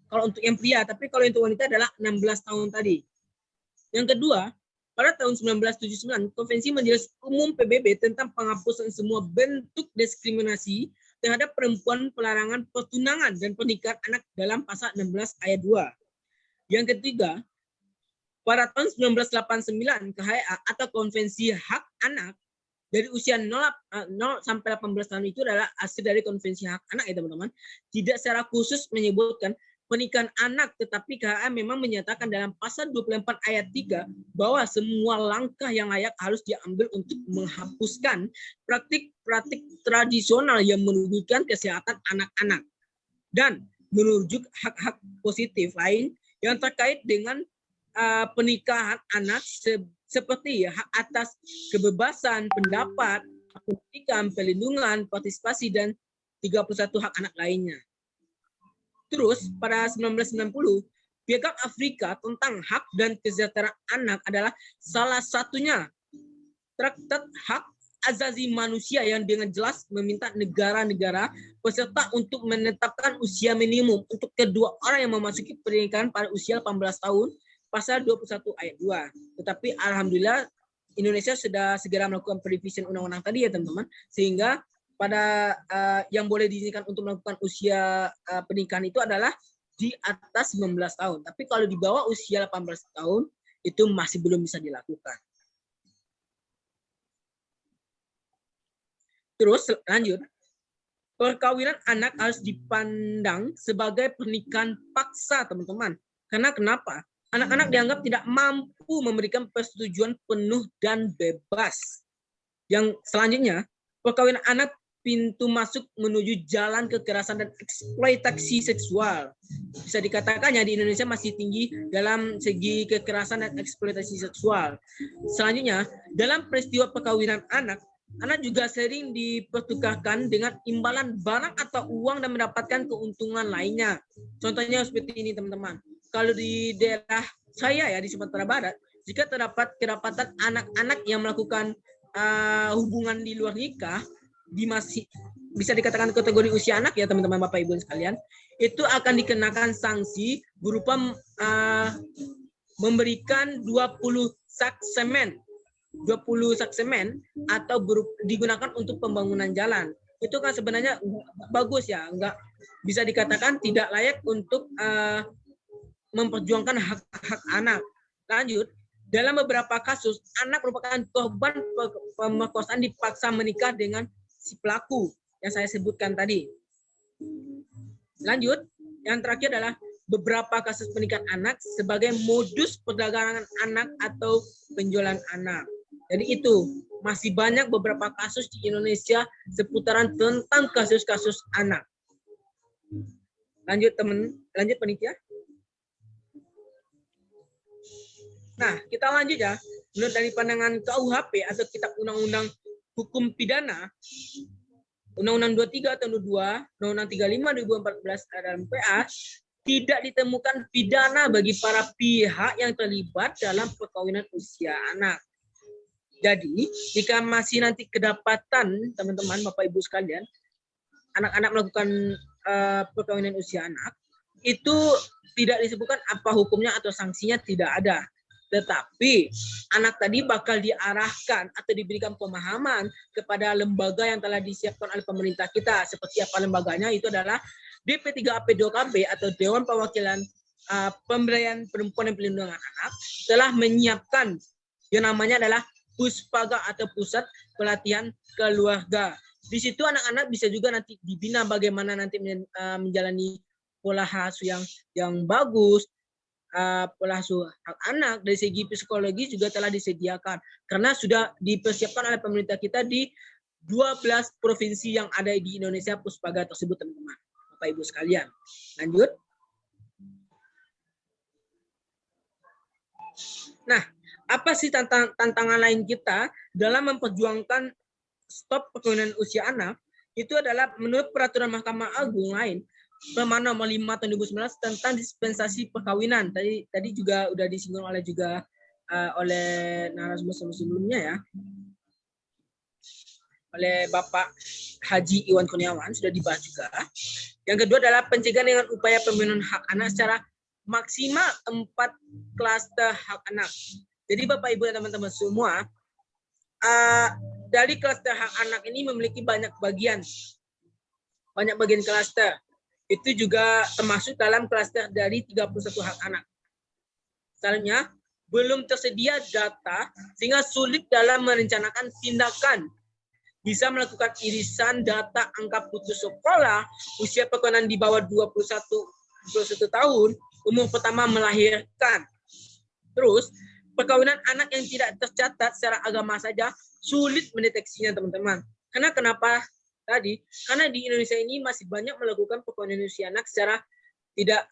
Kalau untuk yang pria, tapi kalau untuk wanita adalah 16 tahun tadi. Yang kedua, pada tahun 1979, Konvensi Majelis Umum PBB tentang penghapusan semua bentuk diskriminasi terhadap perempuan, pelarangan pertunangan dan pernikahan anak dalam pasal 16 ayat 2. Yang ketiga, pada tahun 1989, KHA atau Konvensi Hak Anak dari usia 0 sampai 18 tahun itu adalah hasil dari Konvensi Hak Anak ya teman-teman. Tidak secara khusus menyebutkan pernikahan anak, tetapi KHA memang menyatakan dalam pasal 24 ayat 3 bahwa semua langkah yang layak harus diambil untuk menghapuskan praktik-praktik tradisional yang merugikan kesehatan anak-anak dan merujuk hak-hak positif lain yang terkait dengan pernikahan anak seperti hak atas kebebasan pendapat, pendidikan, pelindungan, partisipasi, dan 31 hak anak lainnya. Terus pada 1990, Piagam Afrika tentang hak dan kesejahteraan anak adalah salah satunya traktat hak asasi manusia yang dengan jelas meminta negara-negara peserta untuk menetapkan usia minimum untuk kedua orang yang memasuki pernikahan pada usia 18 tahun, pasal 21 ayat 2. Tetapi alhamdulillah Indonesia sudah segera melakukan perevisi undang-undang tadi ya teman-teman, sehingga pada yang boleh diizinkan untuk melakukan usia pernikahan itu adalah di atas 19 tahun. Tapi kalau di bawah usia 18 tahun itu masih belum bisa dilakukan. Terus lanjut, perkawinan anak harus dipandang sebagai pernikahan paksa, teman-teman. Karena kenapa? Anak-anak dianggap tidak mampu memberikan persetujuan penuh dan bebas. Yang selanjutnya, perkawinan anak pintu masuk menuju jalan kekerasan dan eksploitasi seksual. Bisa dikatakannya di Indonesia masih tinggi dalam segi kekerasan dan eksploitasi seksual. Selanjutnya, dalam peristiwa perkawinan anak juga sering dipertukarkan dengan imbalan barang atau uang dan mendapatkan keuntungan lainnya. Contohnya seperti ini teman-teman. Kalau di daerah saya ya di Sumatera Barat, jika terdapat kedapatan anak-anak yang melakukan hubungan di luar nikah, masih bisa dikatakan kategori usia anak ya teman-teman Bapak Ibu sekalian, itu akan dikenakan sanksi berupa memberikan 20 sak semen atau digunakan untuk pembangunan jalan. Itu kan sebenarnya bagus ya, enggak bisa dikatakan tidak layak untuk memperjuangkan hak-hak anak. Lanjut, dalam beberapa kasus anak merupakan korban pemerkosaan dipaksa menikah dengan si pelaku yang saya sebutkan tadi. Lanjut, yang terakhir adalah beberapa kasus pernikahan anak sebagai modus perdagangan anak atau penjualan anak. Jadi itu masih banyak beberapa kasus di Indonesia seputaran tentang kasus-kasus anak. Lanjut panitia. Nah, kita lanjut ya. Menurut dari pandangan KUHP atau Kitab Undang-Undang Hukum Pidana, Undang-Undang 23 tahun 22, Undang-Undang 35 2014 dalam PA, tidak ditemukan pidana bagi para pihak yang terlibat dalam perkawinan usia anak. Jadi, jika masih nanti kedapatan teman-teman Bapak Ibu sekalian, anak-anak melakukan perkawinan usia anak, itu tidak disebutkan apa hukumnya atau sanksinya, tidak ada. Tetapi anak tadi bakal diarahkan atau diberikan pemahaman kepada lembaga yang telah disiapkan oleh pemerintah kita. Seperti apa lembaganya? Itu adalah DP3AP2KB atau Dewan Perwakilan Pemberdayaan Perempuan dan Pelindungan Anak telah menyiapkan yang namanya adalah Puspaga atau Pusat Pelatihan Keluarga. Di situ anak-anak bisa juga nanti dibina bagaimana nanti menjalani pola asuh yang bagus, pola asuh anak dari segi psikologi juga telah disediakan karena sudah dipersiapkan oleh pemerintah kita di 12 provinsi yang ada di Indonesia Puspaga tersebut teman-teman Bapak Ibu sekalian. Lanjut. Nah, apa sih tantangan lain kita dalam memperjuangkan stop perkawinan usia anak? Itu adalah menurut peraturan Mahkamah Agung lain Perma nomor 5 tahun 2019 tentang dispensasi perkawinan. Tadi juga udah disinggung oleh narasumber sebelumnya ya. Oleh Bapak Haji Iwan Kurniawan sudah dibahas juga. Yang kedua adalah pencegahan dengan upaya pemenuhan hak anak secara maksimal 4 klaster hak anak. Jadi Bapak Ibu dan teman-teman semua, dari klaster hak anak ini memiliki banyak bagian klaster. Itu juga termasuk dalam klaster dari 31 hak anak. Selanjutnya, belum tersedia data sehingga sulit dalam merencanakan tindakan. Bisa melakukan irisan data angka putus sekolah, usia perkawinan di bawah 21 tahun, umur pertama melahirkan. Terus, perkawinan anak yang tidak tercatat secara agama saja sulit mendeteksinya, teman-teman. Karena kenapa tadi? Karena di Indonesia ini masih banyak melakukan perkawinan usia anak secara tidak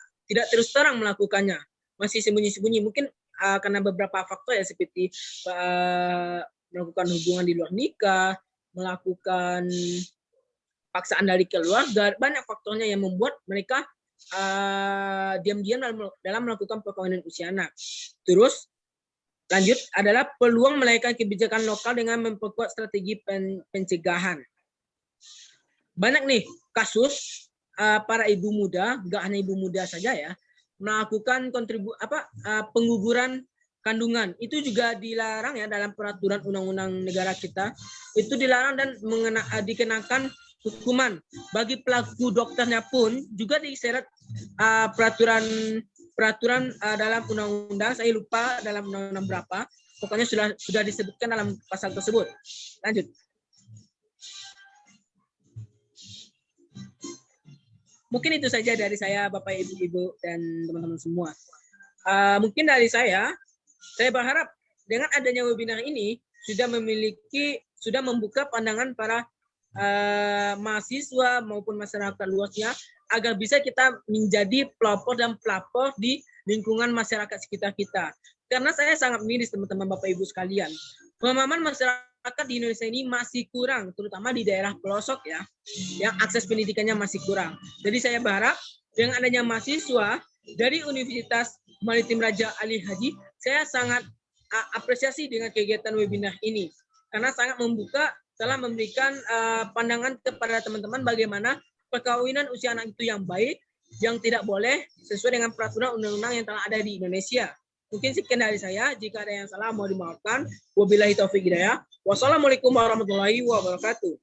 terus terang melakukannya. Masih sembunyi-sembunyi. Mungkin karena beberapa faktor ya seperti melakukan hubungan di luar nikah, melakukan paksaan dari keluarga, banyak faktornya yang membuat mereka diam-diam dalam melakukan perkawinan usia anak. Terus lanjut adalah peluang melahirkan kebijakan lokal dengan memperkuat strategi pencegahan. Banyak nih kasus para ibu muda, nggak hanya ibu muda saja ya, melakukan pengguguran kandungan. Itu juga dilarang ya dalam peraturan undang-undang negara kita. Itu dilarang dan dikenakan hukuman. Bagi pelaku dokternya pun juga diseret peraturan dalam undang-undang, saya lupa dalam undang-undang berapa. Pokoknya sudah disebutkan dalam pasal tersebut. Lanjut. Mungkin itu saja dari saya, Bapak, Ibu, dan teman-teman semua. Mungkin dari saya berharap dengan adanya webinar ini sudah membuka pandangan para mahasiswa maupun masyarakat luasnya agar bisa kita menjadi pelopor dan pelapor di lingkungan masyarakat sekitar kita. Karena saya sangat miris teman-teman Bapak Ibu sekalian. Pemahaman masyarakat di Indonesia ini masih kurang, terutama di daerah pelosok ya, yang akses pendidikannya masih kurang. Jadi saya berharap dengan adanya mahasiswa dari Universitas Maritim Raja Ali Haji, saya sangat apresiasi dengan kegiatan webinar ini. Karena sangat membuka, telah memberikan pandangan kepada teman-teman bagaimana perkawinan usia anak itu yang baik, yang tidak boleh sesuai dengan peraturan undang-undang yang telah ada di Indonesia. Mungkin sekian dari saya. Jika ada yang salah, mohon dimaafkan. Wabillahi taufiq hidayah. Wassalamualaikum warahmatullahi wabarakatuh.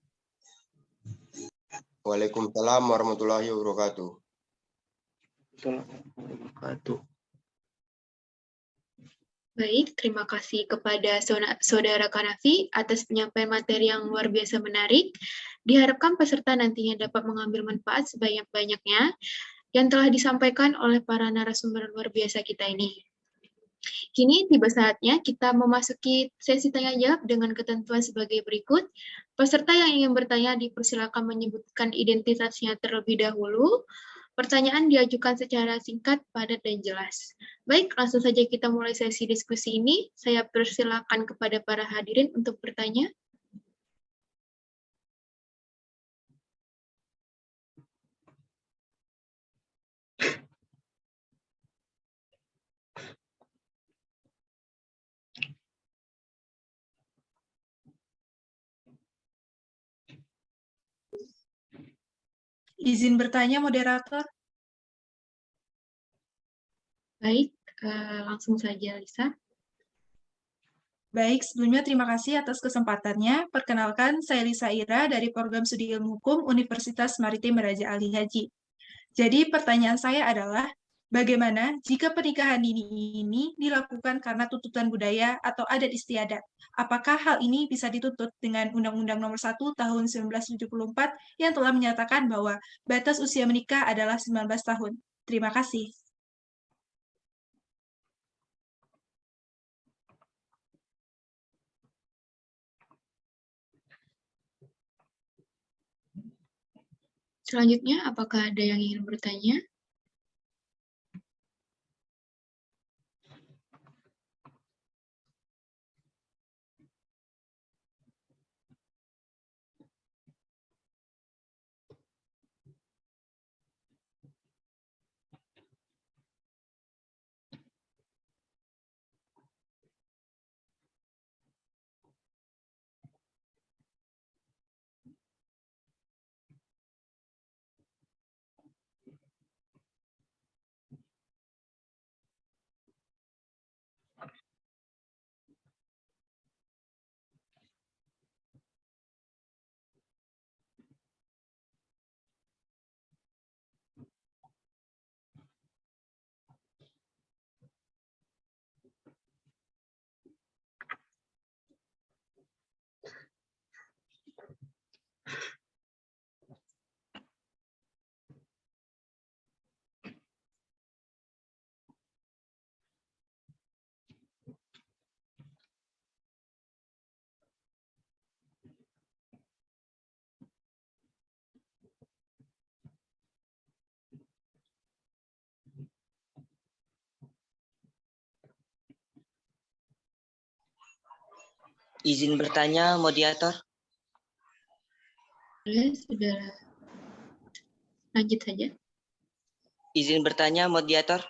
Waalaikumsalam warahmatullahi wabarakatuh. Baik, terima kasih kepada Saudara Kanafi atas penyampaian materi yang luar biasa menarik. Diharapkan peserta nantinya dapat mengambil manfaat sebanyak-banyaknya yang telah disampaikan oleh para narasumber luar biasa kita ini. Kini tiba saatnya kita memasuki sesi tanya-jawab dengan ketentuan sebagai berikut. Peserta yang ingin bertanya dipersilakan menyebutkan identitasnya terlebih dahulu. Pertanyaan diajukan secara singkat, padat, dan jelas. Baik, langsung saja kita mulai sesi diskusi ini. Saya persilakan kepada para hadirin untuk bertanya. Izin bertanya, moderator. Baik, langsung saja, Lisa. Baik, sebelumnya terima kasih atas kesempatannya. Perkenalkan, saya Lisa Ira dari Program Studi Ilmu Hukum Universitas Maritim Raja Ali Haji. Jadi, pertanyaan saya adalah, bagaimana jika pernikahan dini ini dilakukan karena tuntutan budaya atau adat istiadat? Apakah hal ini bisa dituntut dengan Undang-Undang Nomor 1 Tahun 1974 yang telah menyatakan bahwa batas usia menikah adalah 19 tahun? Terima kasih. Selanjutnya, apakah ada yang ingin bertanya? Izin bertanya, moderator. Boleh, sudah. Lanjut saja. Izin bertanya, moderator.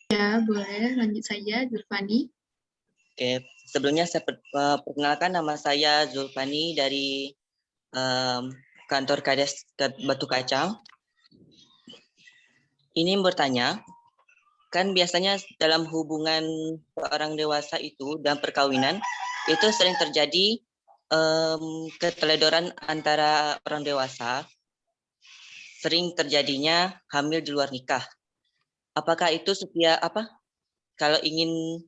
Ya, boleh. Lanjut saja, Zulfani. Oke, sebelumnya saya perkenalkan, nama saya Zulfani dari kantor Kades Batu Kacang. Ini bertanya, kan biasanya dalam hubungan orang dewasa itu dan perkawinan itu sering terjadi keteledoran antara orang dewasa, sering terjadinya hamil di luar nikah. Apakah itu kalau ingin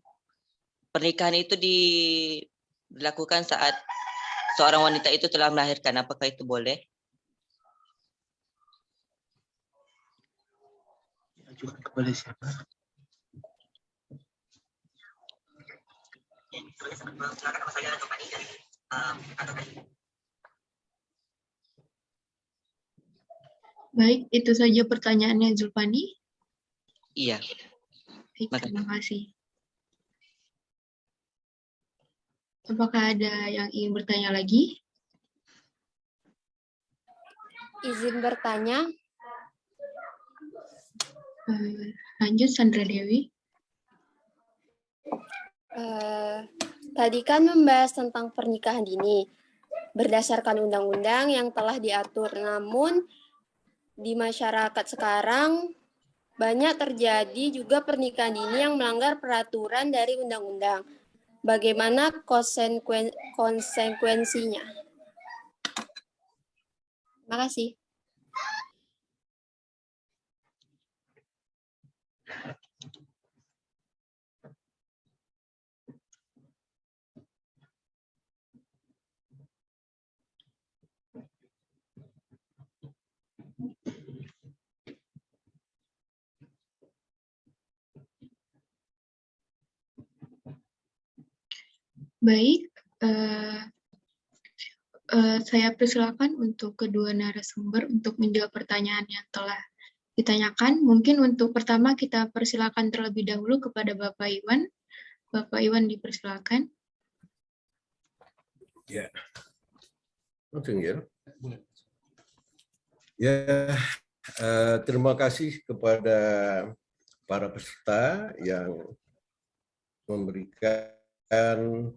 pernikahan itu dilakukan saat seorang wanita itu telah melahirkan, apakah itu boleh? Ajukan kepada siapa? Baik, itu saja pertanyaannya Zulfani. Iya. Baik, terima kasih. Apakah ada yang ingin bertanya lagi? Izin bertanya. Lanjut, Sandra Dewi. Tadi kan membahas tentang pernikahan dini berdasarkan undang-undang yang telah diatur, namun di masyarakat sekarang banyak terjadi juga pernikahan dini yang melanggar peraturan dari undang-undang. Bagaimana konsekuensinya? Terima kasih. Baik, saya persilakan untuk kedua narasumber untuk menjawab pertanyaan yang telah ditanyakan. Mungkin untuk pertama kita persilakan terlebih dahulu kepada Bapak Iwan. Bapak Iwan dipersilakan. Ya, langsung ya. Ya, terima kasih kepada para peserta yang memberikan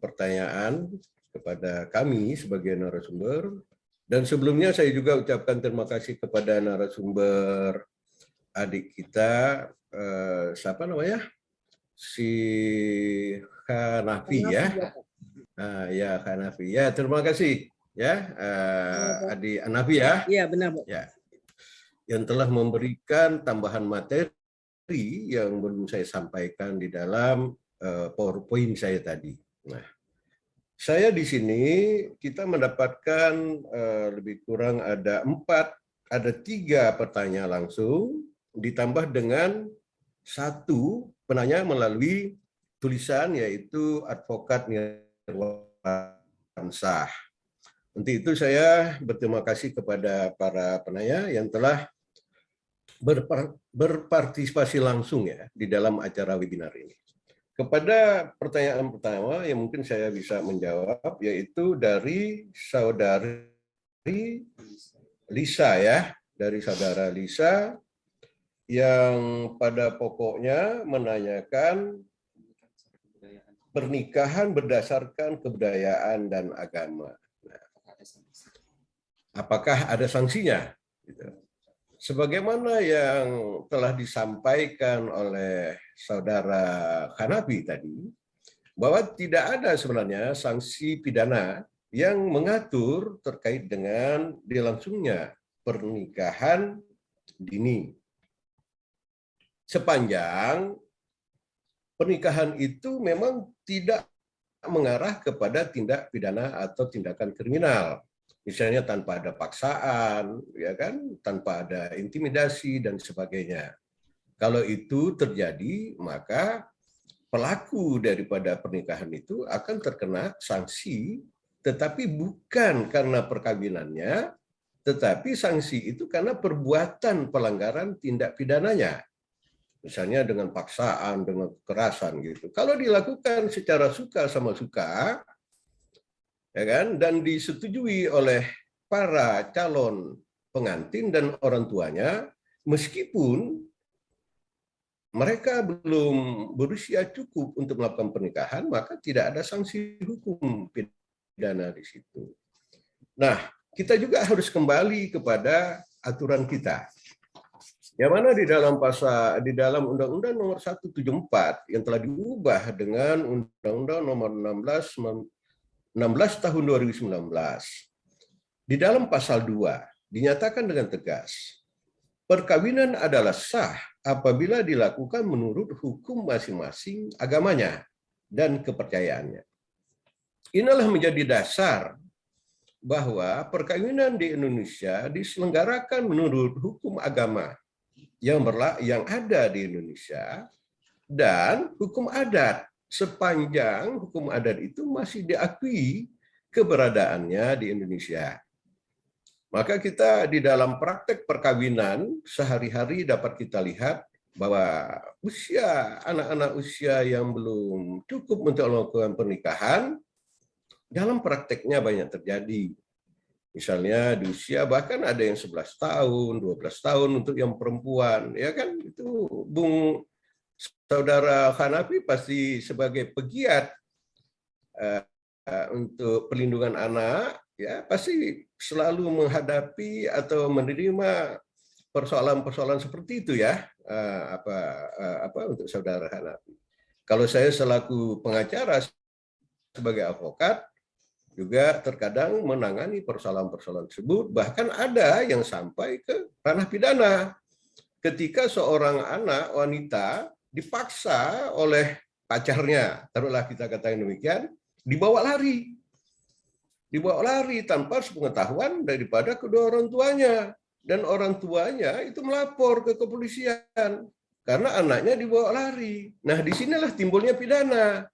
pertanyaan kepada kami sebagai narasumber. Dan sebelumnya saya juga ucapkan terima kasih kepada narasumber adik kita, siapa namanya? Si Hanafi ya. Ya, Hanafi. Ya, terima kasih ya, adik Hanafi ya. Iya, benar, Bu. Ya. Yang telah memberikan tambahan materi yang belum saya sampaikan di dalam PowerPoint saya tadi. Nah, saya di sini kita mendapatkan lebih kurang ada 3 pertanyaan langsung ditambah dengan 1 penanya melalui tulisan yaitu Advokat Nirwansyah. Untuk itu saya berterima kasih kepada para penanya yang telah berpartisipasi langsung ya di dalam acara webinar ini. Kepada pertanyaan pertama yang mungkin saya bisa menjawab, yaitu dari saudari Lisa ya, dari saudara Lisa yang pada pokoknya menanyakan pernikahan berdasarkan kebudayaan dan agama. Nah, apakah ada sanksinya? Sebagaimana yang telah disampaikan oleh saudara Hanafi tadi, bahwa tidak ada sebenarnya sanksi pidana yang mengatur terkait dengan dilangsungnya pernikahan dini. Sepanjang pernikahan itu memang tidak mengarah kepada tindak pidana atau tindakan kriminal. Misalnya tanpa ada paksaan, ya kan, tanpa ada intimidasi dan sebagainya. Kalau itu terjadi, maka pelaku daripada pernikahan itu akan terkena sanksi, tetapi bukan karena perkawinannya, tetapi sanksi itu karena perbuatan pelanggaran tindak pidananya. Misalnya dengan paksaan, dengan kekerasan gitu. Kalau dilakukan secara suka sama suka, ya kan, dan disetujui oleh para calon pengantin dan orang tuanya, meskipun mereka belum berusia cukup untuk melakukan pernikahan, maka tidak ada sanksi hukum pidana di situ. Nah, kita juga harus kembali kepada aturan kita. Yang mana di dalam Undang-Undang Nomor 174 yang telah diubah dengan Undang-Undang Nomor 16 Tahun 2019. Di dalam pasal 2 dinyatakan dengan tegas, perkawinan adalah sah apabila dilakukan menurut hukum masing-masing agamanya dan kepercayaannya. Inilah menjadi dasar bahwa perkawinan di Indonesia diselenggarakan menurut hukum agama yang ada di Indonesia dan hukum adat, sepanjang hukum adat itu masih diakui keberadaannya di Indonesia. Maka kita di dalam praktek perkawinan sehari-hari dapat kita lihat bahwa anak-anak usia yang belum cukup untuk melakukan pernikahan, dalam prakteknya banyak terjadi. Misalnya di usia bahkan ada yang 11 tahun, 12 tahun untuk yang perempuan, ya kan? Itu Bung Saudara Hanafi pasti sebagai pegiat untuk perlindungan anak, ya pasti selalu menghadapi atau menerima persoalan-persoalan seperti itu ya, untuk Saudara Hanafi. Kalau saya selaku pengacara sebagai advokat, juga terkadang menangani persoalan-persoalan tersebut, bahkan ada yang sampai ke ranah pidana. Ketika seorang anak wanita dipaksa oleh pacarnya, taruhlah kita katakan demikian, dibawa lari tanpa sepengetahuan daripada kedua orang tuanya. Dan orang tuanya itu melapor ke kepolisian karena anaknya dibawa lari. Nah, disinilah timbulnya pidana.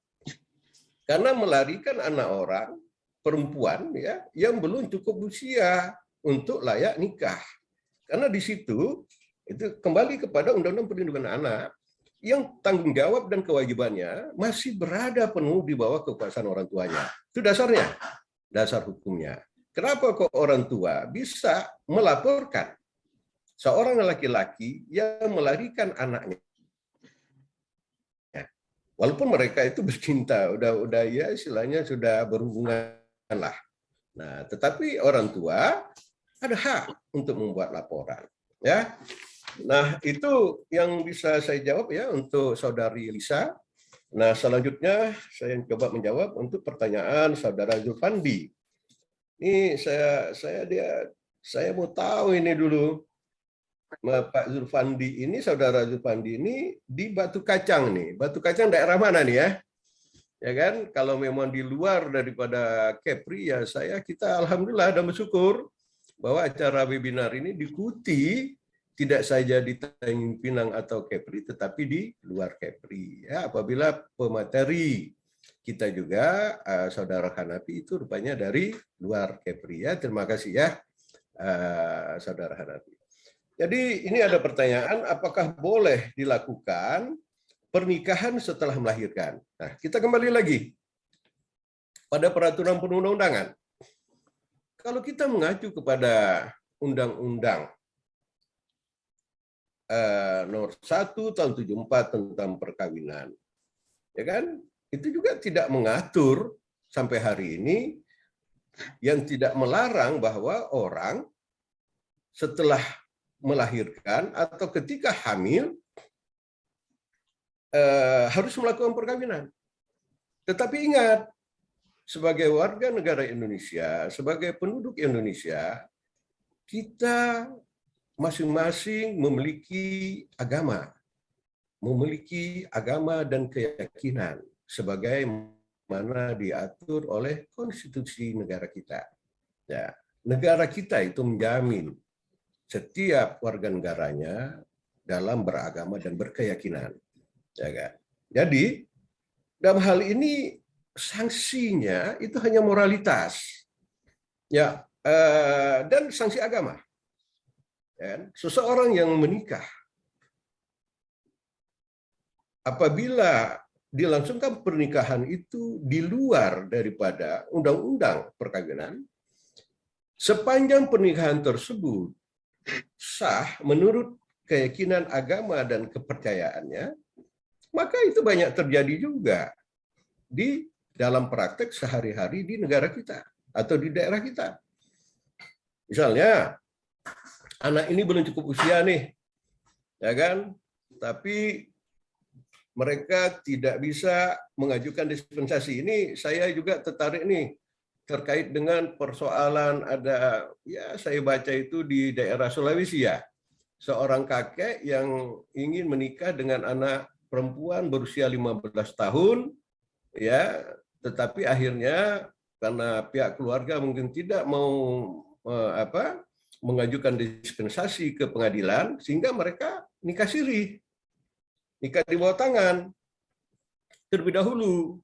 Karena melarikan anak orang perempuan ya yang belum cukup usia untuk layak nikah. Karena di situ itu kembali kepada Undang-Undang Perlindungan Anak yang tanggung jawab dan kewajibannya masih berada penuh di bawah kekuasaan orang tuanya. Itu dasarnya, dasar hukumnya. Kenapa kok orang tua bisa melaporkan seorang laki-laki yang melarikan anaknya? Walaupun mereka itu bercinta, udah ya istilahnya sudah berhubungan lah. Nah, tetapi orang tua ada hak untuk membuat laporan, ya. Nah, itu yang bisa saya jawab ya untuk Saudari Lisa. Nah, selanjutnya saya coba menjawab untuk pertanyaan Saudara Zulfandi. Ini saya mau tahu ini dulu. Pak Zulfandi ini, Saudara Zulfandi ini di Batu Kacang nih. Batu Kacang daerah mana nih ya? Ya kan, kalau memang di luar daripada Kepri ya kita alhamdulillah dan bersyukur bahwa acara webinar ini diikuti tidak saja di Tanjung Pinang atau Kepri tetapi di luar Kepri ya. Apabila pemateri kita juga Saudara Hanafi itu rupanya dari luar Kepri ya. Terima kasih ya Saudara Hanafi. Jadi ini ada pertanyaan, apakah boleh dilakukan pernikahan setelah melahirkan? Nah, kita kembali lagi pada peraturan perundang-undangan. Kalau kita mengacu kepada Undang-Undang Nomor 1 Tahun 74 tentang perkawinan, ya kan? Itu juga tidak mengatur sampai hari ini yang tidak melarang bahwa orang setelah melahirkan atau ketika hamil harus melakukan perkawinan. Tetapi ingat, sebagai warga negara Indonesia, sebagai penduduk Indonesia, kita masing-masing memiliki agama dan keyakinan sebagaimana diatur oleh konstitusi negara kita. Ya, negara kita itu menjamin setiap warga negaranya dalam beragama dan berkeyakinan. Ya kan? Jadi dalam hal ini sanksinya itu hanya moralitas, ya, dan sanksi agama. Ya, seseorang yang menikah apabila dilangsungkan pernikahan itu di luar daripada undang-undang perkawinan, sepanjang pernikahan tersebut sah menurut keyakinan agama dan kepercayaannya, maka itu banyak terjadi juga di dalam praktek sehari-hari di negara kita atau di daerah kita. Misalnya, anak ini belum cukup usia nih, ya kan? Tapi mereka tidak bisa mengajukan dispensasi. Ini saya juga tertarik nih terkait dengan persoalan ada, ya saya baca itu di daerah Sulawesi ya, seorang kakek yang ingin menikah dengan anak perempuan berusia 15 tahun, ya, tetapi akhirnya karena pihak keluarga mungkin tidak mau mengajukan dispensasi ke pengadilan, sehingga mereka nikah siri, nikah di bawah tangan terlebih dahulu.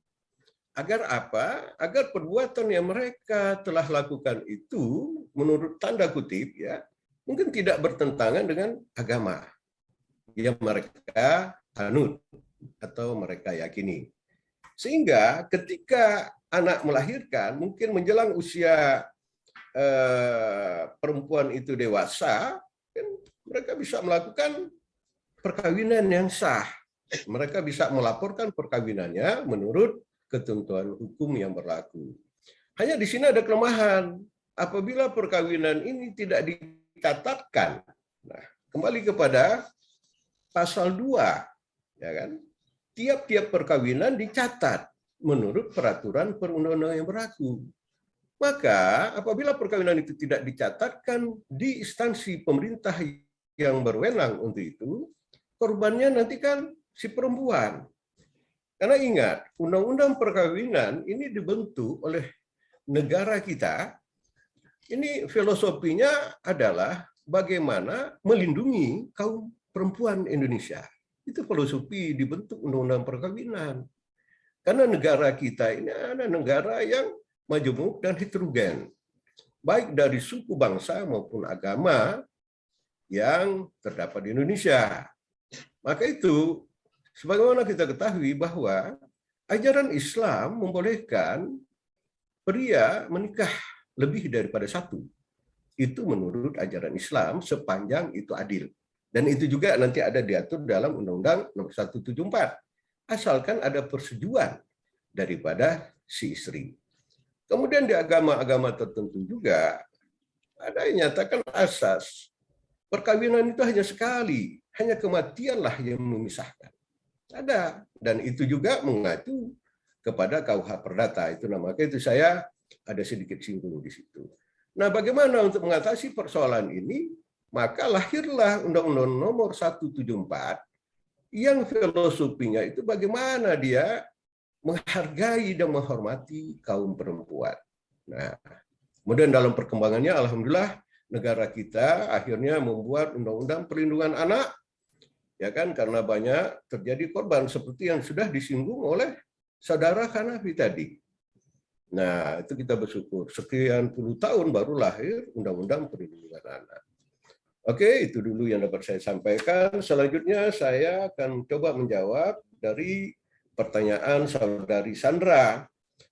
Agar apa? Agar perbuatan yang mereka telah lakukan itu, menurut tanda kutip, ya, mungkin tidak bertentangan dengan agama yang mereka anut atau mereka yakini. Sehingga ketika anak melahirkan, mungkin menjelang usia perempuan itu dewasa, kan mereka bisa melakukan perkawinan yang sah. Mereka bisa melaporkan perkawinannya menurut ketentuan hukum yang berlaku. Hanya di sini ada kelemahan. Apabila perkawinan ini tidak dicatatkan, nah, kembali kepada pasal 2, ya kan? Tiap-tiap perkawinan dicatat menurut peraturan perundang-undangan yang berlaku. Maka apabila perkawinan itu tidak dicatatkan di instansi pemerintah yang berwenang untuk itu, korbannya nanti kan si perempuan. Karena ingat, undang-undang perkawinan ini dibentuk oleh negara kita. Ini filosofinya adalah bagaimana melindungi kaum perempuan Indonesia. Itu filosofi dibentuk undang-undang perkawinan. Karena negara kita ini adalah negara yang majemuk dan heterogen, baik dari suku, bangsa maupun agama yang terdapat di Indonesia. Maka itu, sebagaimana kita ketahui bahwa ajaran Islam membolehkan pria menikah lebih daripada satu. Itu menurut ajaran Islam sepanjang itu adil. Dan itu juga nanti ada diatur dalam Undang-Undang Nomor 174. Asalkan ada persetujuan daripada si istri. Kemudian di agama-agama tertentu juga ada yang nyatakan asas perkawinan itu hanya sekali, hanya kematianlah yang memisahkan. Ada, dan itu juga mengacu kepada KUH Perdata. Itu namanya, itu saya ada sedikit singgung di situ. Nah, bagaimana untuk mengatasi persoalan ini? Maka lahirlah Undang-Undang Nomor 174 yang filosofinya itu bagaimana dia menghargai dan menghormati kaum perempuan. Nah, kemudian dalam perkembangannya, alhamdulillah, negara kita akhirnya membuat Undang-Undang Perlindungan Anak, ya kan, karena banyak terjadi korban seperti yang sudah disinggung oleh saudara Hanafi tadi. Nah, itu kita bersyukur. Sekian puluh tahun baru lahir Undang-Undang Perlindungan Anak. Oke, itu dulu yang dapat saya sampaikan. Selanjutnya saya akan coba menjawab dari pertanyaan saudari Sandra.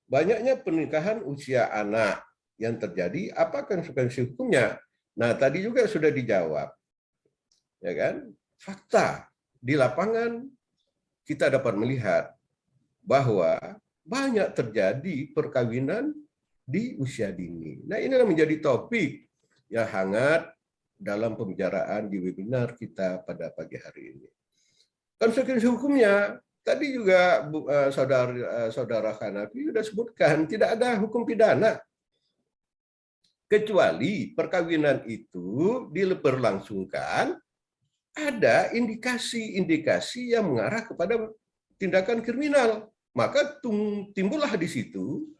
Banyaknya pernikahan usia anak yang terjadi, apa konsekuensi hukumnya? Nah, tadi juga sudah dijawab. Ya kan? Fakta di lapangan kita dapat melihat bahwa banyak terjadi perkawinan di usia dini. Nah, inilah menjadi topik yang hangat dalam pembicaraan di webinar kita pada pagi hari ini. Konsekuensi hukumnya, tadi juga saudara Hanafi sudah sebutkan, tidak ada hukum pidana. Kecuali perkawinan itu diberlangsungkan, ada indikasi-indikasi yang mengarah kepada tindakan kriminal. Maka timbullah di situ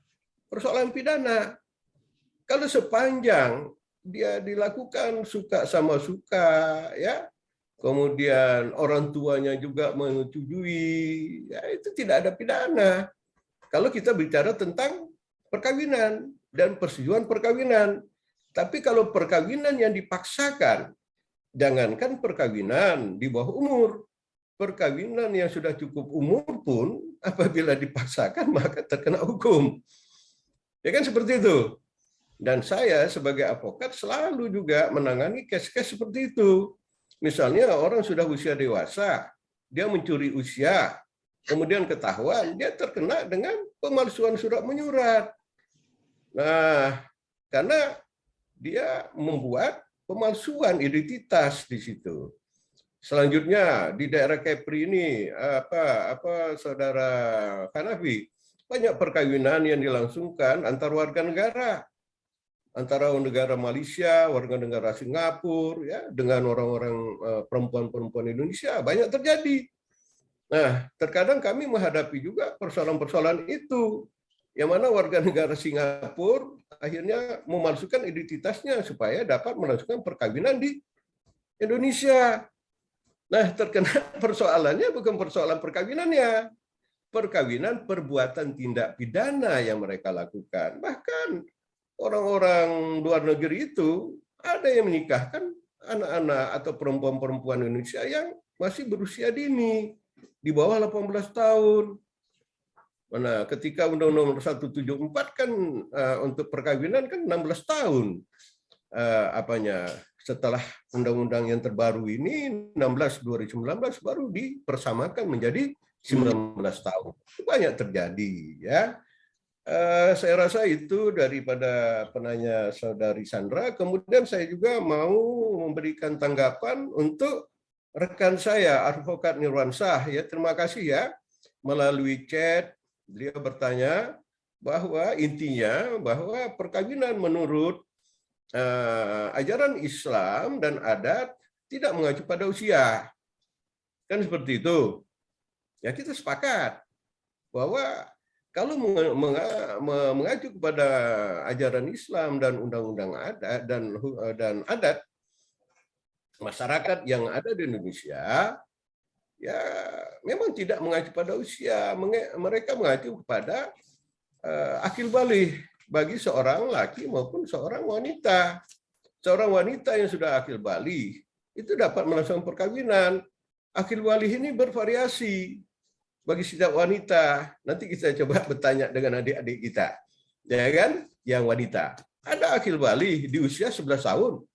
persoalan pidana. Kalau sepanjang dia dilakukan suka sama suka, ya, kemudian orang tuanya juga menyetujui, ya, itu tidak ada pidana. Kalau kita bicara tentang perkawinan dan persetujuan perkawinan. Tapi kalau perkawinan yang dipaksakan, jangankan perkawinan di bawah umur, perkawinan yang sudah cukup umur pun apabila dipaksakan maka terkena hukum. Ya kan seperti itu. Dan saya sebagai advokat selalu juga menangani case-case seperti itu. Misalnya orang sudah usia dewasa, dia mencuri usia, kemudian ketahuan, dia terkena dengan pemalsuan surat menyurat. Nah, karena dia membuat pemalsuan identitas di situ. Selanjutnya di daerah Kepri ini saudara Hanafi, banyak perkawinan yang dilangsungkan antar warga negara, antara negara Malaysia, warga negara Singapura, ya, dengan orang-orang perempuan-perempuan Indonesia banyak terjadi. Nah, terkadang kami menghadapi juga persoalan-persoalan itu, yang mana warga negara Singapura akhirnya memalsukan identitasnya supaya dapat melangsungkan perkawinan di Indonesia. Nah, terkena persoalannya bukan persoalan perkawinannya, perkawinan perbuatan tindak pidana yang mereka lakukan. Bahkan orang-orang luar negeri itu ada yang menikahkan anak-anak atau perempuan-perempuan Indonesia yang masih berusia dini, di bawah 18 tahun. Nah, ketika Undang-Undang Nomor 174 kan untuk perkawinan kan 16 tahun. Setelah undang-undang yang terbaru ini 16/2019 baru dipersamakan menjadi 19 tahun. Itu banyak terjadi, ya. Saya rasa itu daripada penanya saudari Sandra. Kemudian saya juga mau memberikan tanggapan untuk rekan saya, Advokat Nirwansyah. Ya, terima kasih ya. Melalui chat beliau bertanya bahwa intinya bahwa perkawinan menurut ajaran Islam dan adat tidak mengacu pada usia. Kan seperti itu. Ya, kita sepakat bahwa kalau mengacu kepada ajaran Islam dan undang-undang adat dan adat masyarakat yang ada di Indonesia, ya memang tidak mengacu pada usia. Mereka mengacu kepada akil baligh bagi seorang laki maupun seorang wanita. Seorang wanita yang sudah akil baligh itu dapat melangsungkan perkawinan. Akil baligh ini bervariasi bagi setiap wanita. Nanti kita coba bertanya dengan adik-adik kita, ya kan? Yang wanita. Ada akil baligh di usia 11 tahun.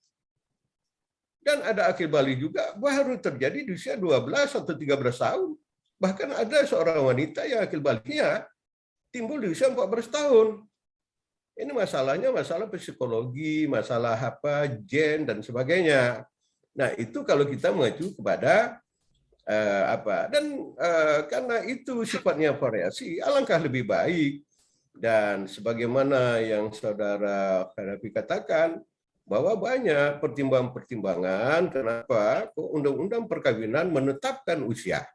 Dan ada akil baligh juga baru terjadi di usia 12 atau 13 tahun. Bahkan ada seorang wanita yang akil balighnya timbul di usia 14 tahun. Ini masalahnya masalah psikologi, masalah gen dan sebagainya. Nah, itu kalau kita mengacu kepada karena itu sifatnya variasi, alangkah lebih baik. Dan sebagaimana yang saudara Hanafi katakan, bahwa banyak pertimbangan-pertimbangan kenapa undang-undang perkawinan menetapkan usia.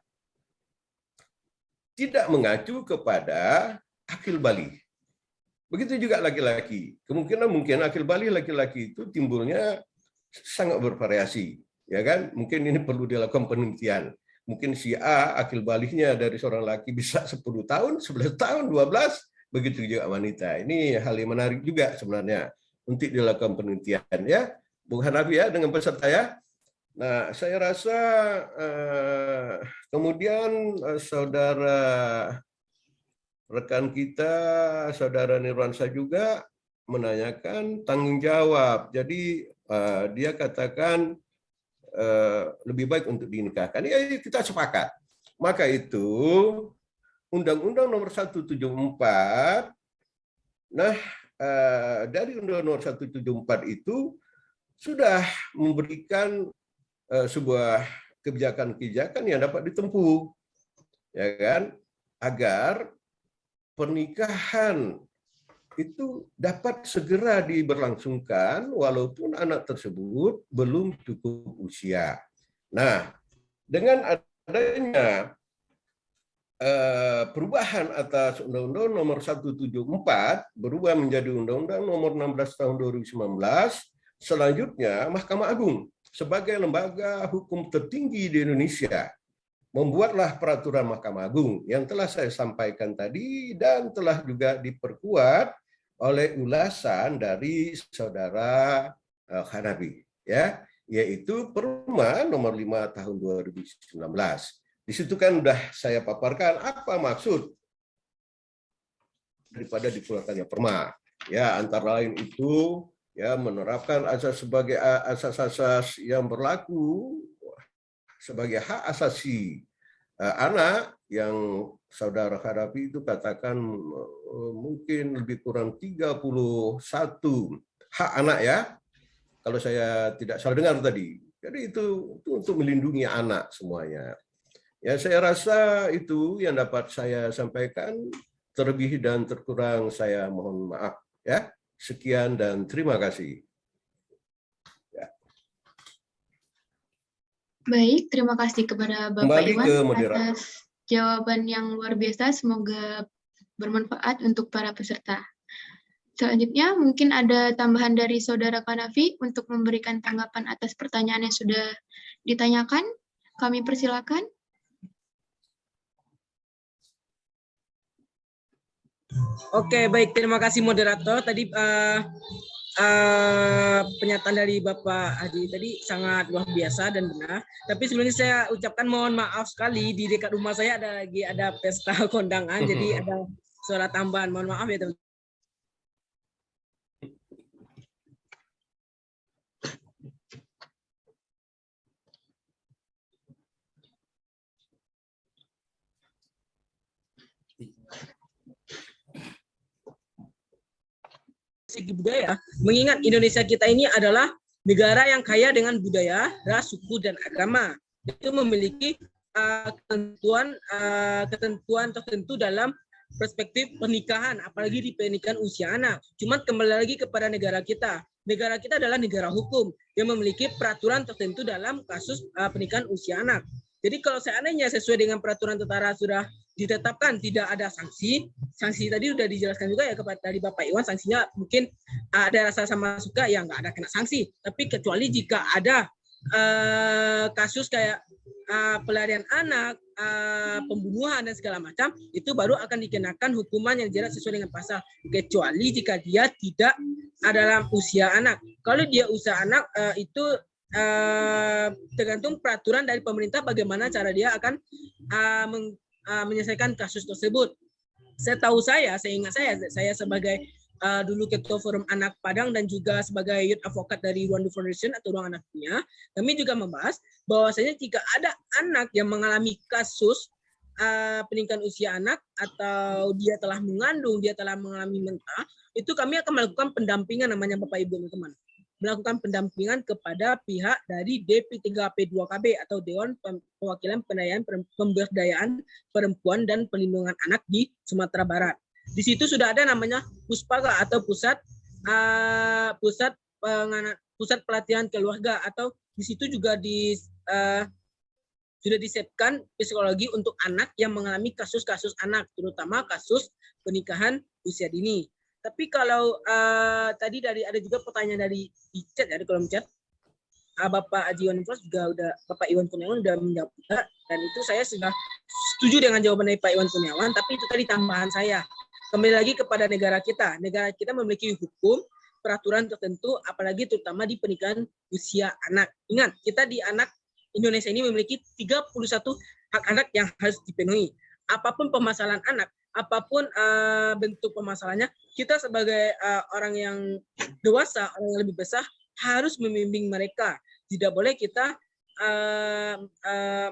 Tidak mengacu kepada akil baligh. Begitu juga laki-laki. Kemungkinan mungkin akil baligh laki-laki itu timbulnya sangat bervariasi, ya kan? Mungkin ini perlu dilakukan penelitian. Mungkin si A akil balighnya dari seorang laki bisa 10 tahun, 11 tahun, 12, begitu juga wanita. Ini hal yang menarik juga sebenarnya untuk dilakukan penelitian, ya. Bung Hanafi ya, dengan peserta ya. Nah, saya rasa kemudian saudara rekan kita, saudara Nirwansyah juga menanyakan tanggung jawab. Jadi dia katakan lebih baik untuk dinikahkan. Ya, kita sepakat. Maka itu Undang-Undang Nomor 174, nah dari Undang-Undang Nomor 174 itu sudah memberikan sebuah kebijakan-kebijakan yang dapat ditempuh, ya kan, agar pernikahan itu dapat segera diberlangsungkan walaupun anak tersebut belum cukup usia. Nah, dengan adanya perubahan atas Undang-Undang Nomor 174 berubah menjadi Undang-Undang Nomor 16 Tahun 2019, selanjutnya Mahkamah Agung sebagai lembaga hukum tertinggi di Indonesia membuatlah peraturan Mahkamah Agung yang telah saya sampaikan tadi dan telah juga diperkuat oleh ulasan dari saudara Hanafi, ya, yaitu Perma Nomor 5 Tahun 2019. Di situ kan udah saya paparkan apa maksud daripada dikeluarkannya Perma. Ya, antara lain itu ya menerapkan asas sebagai asas-asas yang berlaku sebagai hak asasi anak yang saudara hadapi itu katakan mungkin lebih kurang 31 hak anak ya, kalau saya tidak salah dengar tadi. Jadi itu untuk melindungi anak semuanya. Ya, saya rasa itu yang dapat saya sampaikan. Terlebih dan terkurang saya mohon maaf ya. Sekian dan terima kasih. Ya. Baik, terima kasih kepada Bapak Kembali Iwan ke moderator. atas jawaban yang luar biasa. Semoga bermanfaat untuk para peserta. Selanjutnya, mungkin ada tambahan dari Saudara Kanafi untuk memberikan tanggapan atas pertanyaan yang sudah ditanyakan. Kami persilakan. Oke, baik. Terima kasih moderator. Tadi pernyataan dari Bapak Haji tadi sangat luar biasa dan benar. Tapi sebelumnya saya ucapkan mohon maaf sekali, di dekat rumah saya ada pesta kondangan, jadi ada suara tambahan. Mohon maaf ya teman. Segi budaya, mengingat Indonesia kita ini adalah negara yang kaya dengan budaya, ras, suku, dan agama. Itu memiliki ketentuan tertentu dalam perspektif pernikahan, apalagi di pernikahan usia anak. Cuma kembali lagi kepada negara kita. Negara kita adalah negara hukum yang memiliki peraturan tertentu dalam kasus pernikahan usia anak. Jadi kalau seandainya sesuai dengan peraturan tentara sudah ditetapkan tidak ada sanksi tadi sudah dijelaskan juga ya kepada dari Bapak Iwan, sanksinya mungkin ada rasa sama suka ya nggak ada kena sanksi. Tapi kecuali jika ada kasus kayak pelarian anak, pembunuhan dan segala macam, itu baru akan dikenakan hukuman yang jelas sesuai dengan pasal. Kecuali jika dia tidak dalam usia anak. Kalau dia usia anak itu tergantung peraturan dari pemerintah bagaimana cara dia akan menyelesaikan kasus tersebut. Seingat saya sebagai dulu ketua Forum Anak Padang dan juga sebagai youth advocate dari Rwanda Foundation atau Ruang Anak Dunia, kami juga membahas bahwasanya jika ada anak yang mengalami kasus pernikahan usia anak atau dia telah mengandung, dia telah mengalami mentah, itu kami akan melakukan pendampingan namanya Bapak Ibu teman-teman. Melakukan pendampingan kepada pihak dari DP3P2KB atau Dewan Perwakilan Pemberdayaan Perempuan dan Perlindungan Anak di Sumatera Barat. Di situ sudah ada namanya Puspaga atau pusat pelatihan keluarga, atau di situ juga sudah disiapkan psikologi untuk anak yang mengalami kasus-kasus anak, terutama kasus pernikahan usia dini. Tapi kalau tadi ada juga pertanyaan dari chat, dari kolom chat, Bapak Haji Iwan juga Bapak Iwan Kurniawan sudah menjawab juga, dan itu saya sudah setuju dengan jawaban dari Pak Iwan Kurniawan. Tapi itu tadi tambahan saya. Kembali lagi kepada negara kita. Negara kita memiliki hukum, peraturan tertentu, apalagi terutama di pernikahan usia anak. Ingat, kita di anak Indonesia ini memiliki 31 hak anak yang harus dipenuhi. Apapun permasalahan anak, apapun bentuk permasalahannya, kita sebagai orang yang dewasa, orang yang lebih besar, harus membimbing mereka. Tidak boleh kita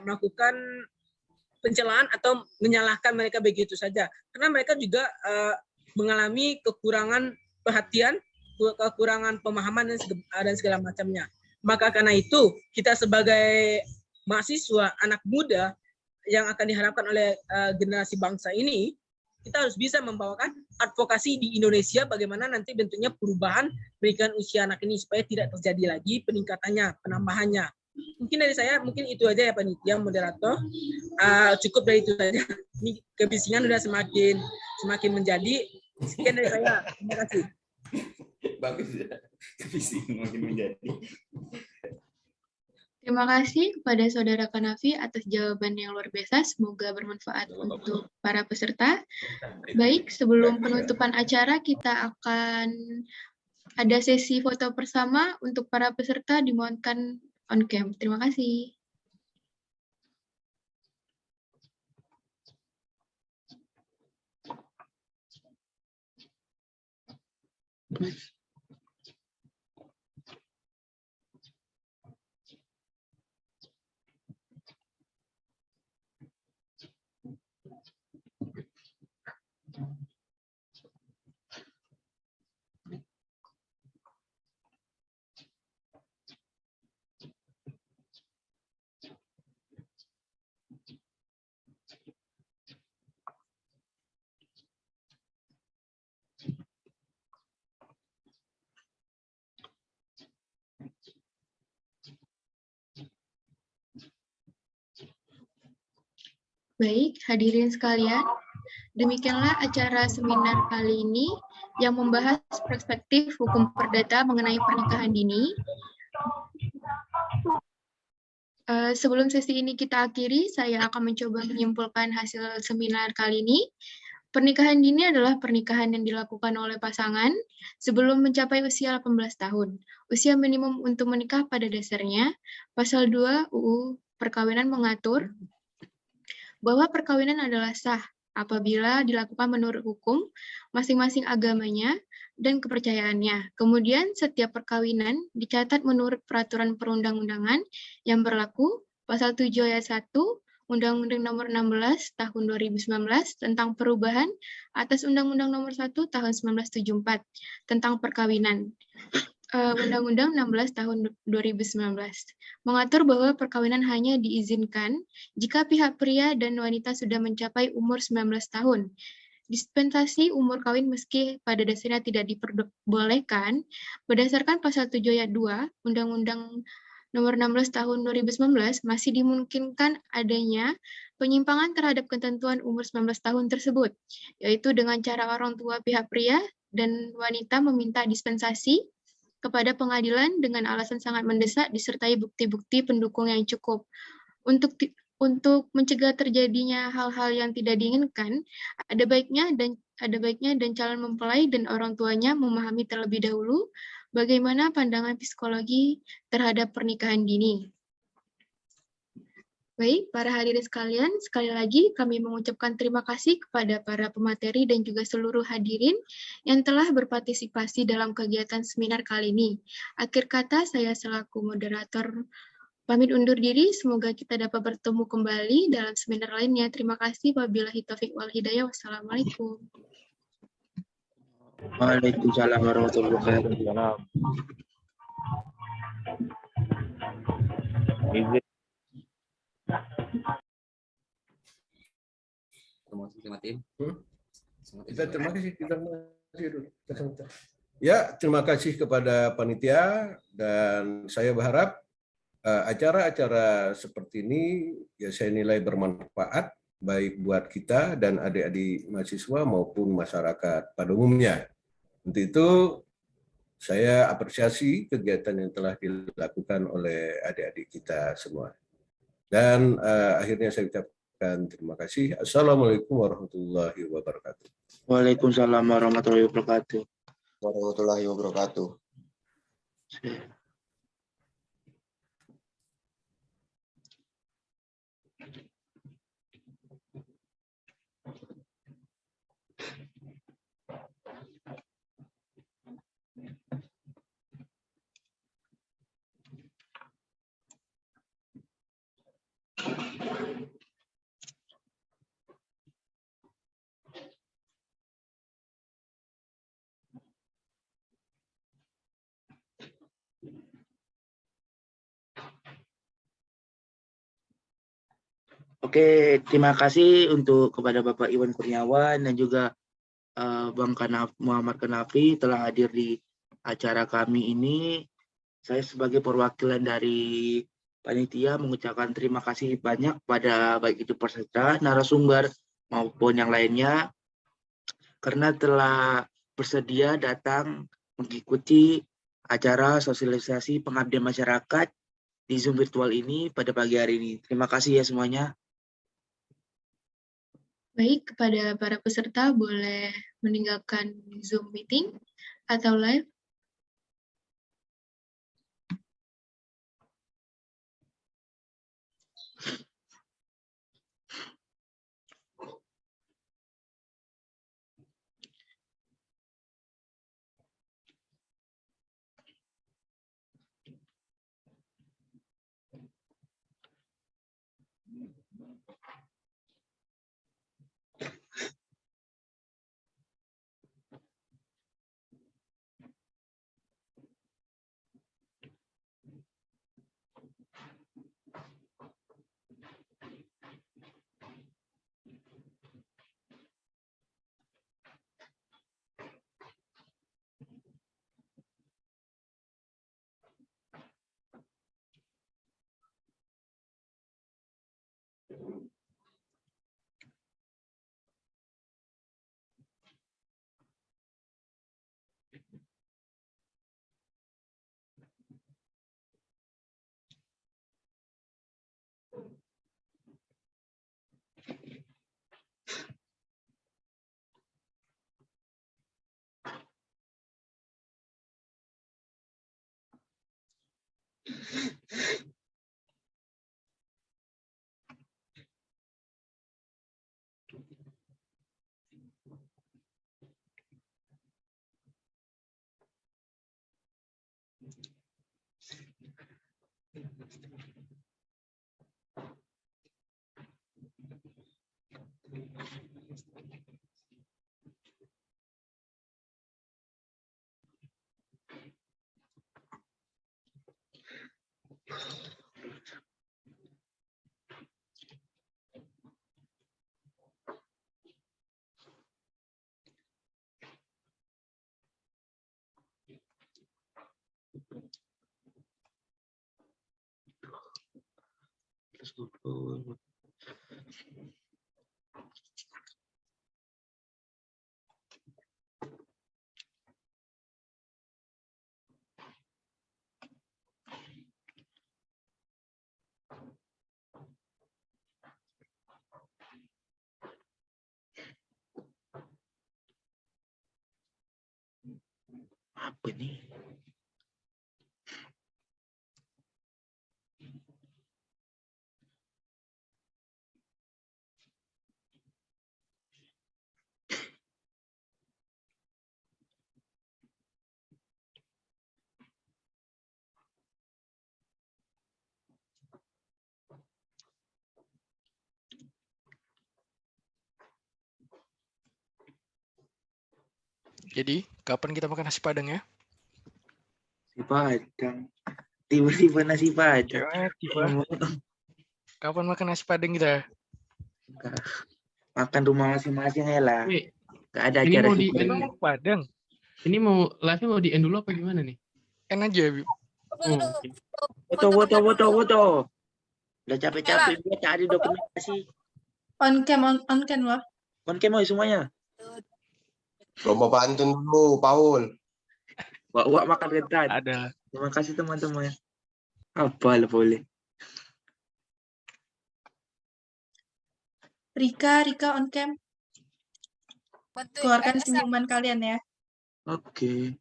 melakukan pencelaan atau menyalahkan mereka begitu saja. Karena mereka juga mengalami kekurangan perhatian, kekurangan pemahaman dan segala macamnya. Maka karena itu, kita sebagai mahasiswa, anak muda yang akan diharapkan oleh generasi bangsa ini, kita harus bisa membawakan advokasi di Indonesia bagaimana nanti bentuknya perubahan pernikahan usia anak ini supaya tidak terjadi lagi peningkatannya, penambahannya. Mungkin dari saya, mungkin itu aja ya panitia, moderator. Cukup dari itu saja. Ini kebisingan sudah semakin menjadi. Sekian dari saya. Terima kasih. Bagus ya. Kebisingan makin menjadi. Terima kasih kepada Saudara Kanafi atas jawaban yang luar biasa. Semoga bermanfaat untuk para peserta. Baik, sebelum penutupan acara, kita akan ada sesi foto bersama untuk para peserta, dimohonkan on cam. Terima kasih. Baik, hadirin sekalian, demikianlah acara seminar kali ini yang membahas perspektif hukum perdata mengenai pernikahan dini. Sebelum sesi ini kita akhiri, saya akan mencoba menyimpulkan hasil seminar kali ini. Pernikahan dini adalah pernikahan yang dilakukan oleh pasangan sebelum mencapai usia 18 tahun. Usia minimum untuk menikah pada dasarnya, Pasal 2 UU Perkawinan mengatur bahwa perkawinan adalah sah apabila dilakukan menurut hukum masing-masing agamanya dan kepercayaannya. Kemudian setiap perkawinan dicatat menurut peraturan perundang-undangan yang berlaku, Pasal 7 ayat 1 Undang-Undang Nomor 16 Tahun 2019 tentang perubahan atas Undang-Undang Nomor 1 Tahun 1974 tentang perkawinan. Undang-Undang 16 Tahun 2019 mengatur bahwa perkawinan hanya diizinkan jika pihak pria dan wanita sudah mencapai umur 19 tahun. Dispensasi umur kawin meski pada dasarnya tidak diperbolehkan berdasarkan Pasal 7 ayat 2 Undang-Undang Nomor 16 Tahun 2019 masih dimungkinkan adanya penyimpangan terhadap ketentuan umur 19 tahun tersebut, yaitu dengan cara orang tua pihak pria dan wanita meminta dispensasi kepada pengadilan dengan alasan sangat mendesak disertai bukti-bukti pendukung yang cukup. Untuk mencegah terjadinya hal-hal yang tidak diinginkan, ada baiknya dan calon mempelai dan orang tuanya memahami terlebih dahulu bagaimana pandangan psikologi terhadap pernikahan dini. Baik, para hadirin sekalian, sekali lagi kami mengucapkan terima kasih kepada para pemateri dan juga seluruh hadirin yang telah berpartisipasi dalam kegiatan seminar kali ini. Akhir kata, saya selaku moderator pamit undur diri, semoga kita dapat bertemu kembali dalam seminar lainnya. Terima kasih, wabillahi taufiq wal hidayah. Wassalamualaikum. Waalaikumsalam warahmatullahi wabarakatuh. Terima kasih dulu. Ya, terima kasih kepada panitia dan saya berharap acara-acara seperti ini ya saya nilai bermanfaat baik buat kita dan adik-adik mahasiswa maupun masyarakat pada umumnya. Untuk itu saya apresiasi kegiatan yang telah dilakukan oleh adik-adik kita semua. Dan akhirnya saya ucapkan terima kasih. Assalamualaikum warahmatullahi wabarakatuh. Waalaikumsalam warahmatullahi wabarakatuh. Warahmatullahi wabarakatuh. Oke, terima kasih untuk kepada Bapak Iwan Kurniawan dan juga Bang Muhammad Kanafi telah hadir di acara kami ini. Saya sebagai perwakilan dari panitia mengucapkan terima kasih banyak pada baik itu peserta, narasumber maupun yang lainnya karena telah bersedia datang mengikuti acara sosialisasi pengabdian masyarakat di Zoom virtual ini pada pagi hari ini. Terima kasih ya semuanya. Baik, kepada para peserta boleh meninggalkan Zoom meeting atau live. Apa nih? Jadi, kapan kita makan nasi Padang ya? Nasi Padang. Tiba-tiba nasi Padang. Kapan makan nasi Padang kita? Makan rumah masing-masing ya lah. Gak ada Ini acara mau di syukuran. Padang. Ini mau live-nya mau di end dulu apa gimana nih? End aja, Bib. Foto. Udah capek-capek gue cari dokumentasi. On cam loh. On cam semuanya. Lomba pantun dulu, Paul. Wak makan rentan. Ada. Terima kasih teman-teman. Apa lah boleh. Rika on cam. Keluarkan senyuman kalian ya. Oke.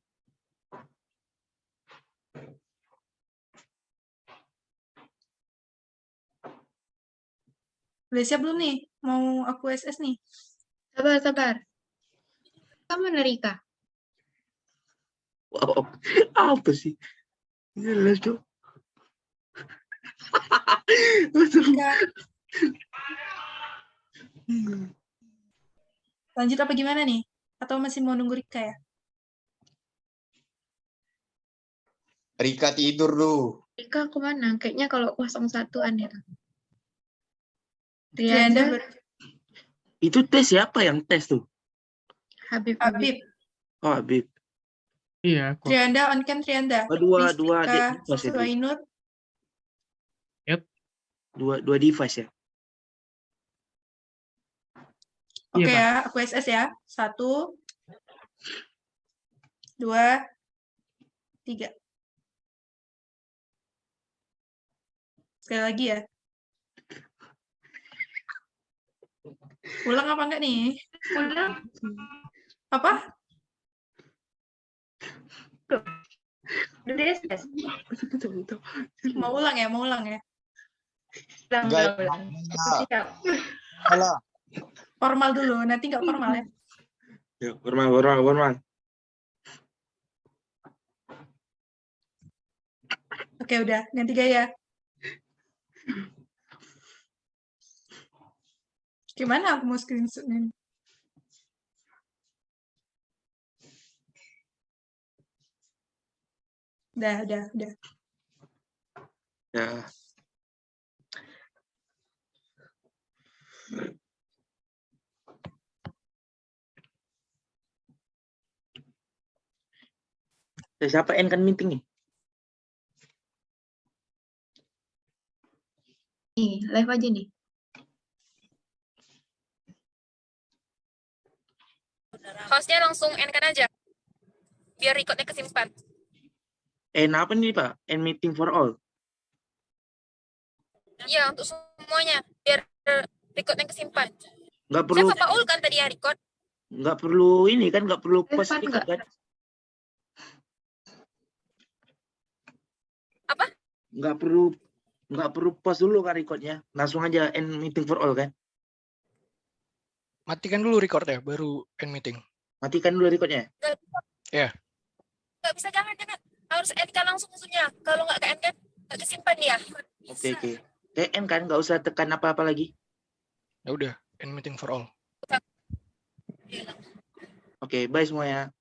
Udah siap belum nih? Mau aku SS nih? Sabar. Kamu Rika? Wow. Apa sih? Jelas tuh. Lanjut apa gimana nih? Atau masih mau nunggu Rika ya? Rika tidur dulu. Rika kemana? Kayaknya kalau 01-an ya. Trianda. Itu tes siapa yang tes tuh? Habib. Oh, Habib. Iya. Trianda on cam Trianda. Dua device itu. Ainur. Yep. Dua device ya. Oke ya, aku SS ya. 1, 2, 3. Sekali lagi ya. Ulang apa enggak nih? Ulang. Apa? Udah SS. Mau ulang ya? Ulang. Siap. Salah. Formal dulu, nanti nggak formal ya. Ya, formal. Oke, udah. Ganti gaya. Gimana aku mau screenshotnya? Udah. Ya. Siapa end kan meeting nih? Nih, live aja nih. Hostnya langsung end kan aja, biar recordnya kesimpan. End apa nih Pak? End meeting for all? Iya, untuk semuanya, biar recordnya kesimpan. Nggak perlu. Siapa Paul kan tadi ya record? Nggak perlu ini kan, nggak perlu post record kan? Apa? Nggak perlu post dulu kan recordnya, langsung aja end meeting for all kan? Matikan dulu recordnya, baru end meeting. Matikan dulu recordnya. Ya. Nggak bisa, jangan. Harus end kan langsung maksudnya. Kalau nggak ke end kan, nggak kesimpan dia. Oke. End kan, nggak usah tekan apa-apa lagi. Ya udah, end meeting for all. Oke, bye semuanya.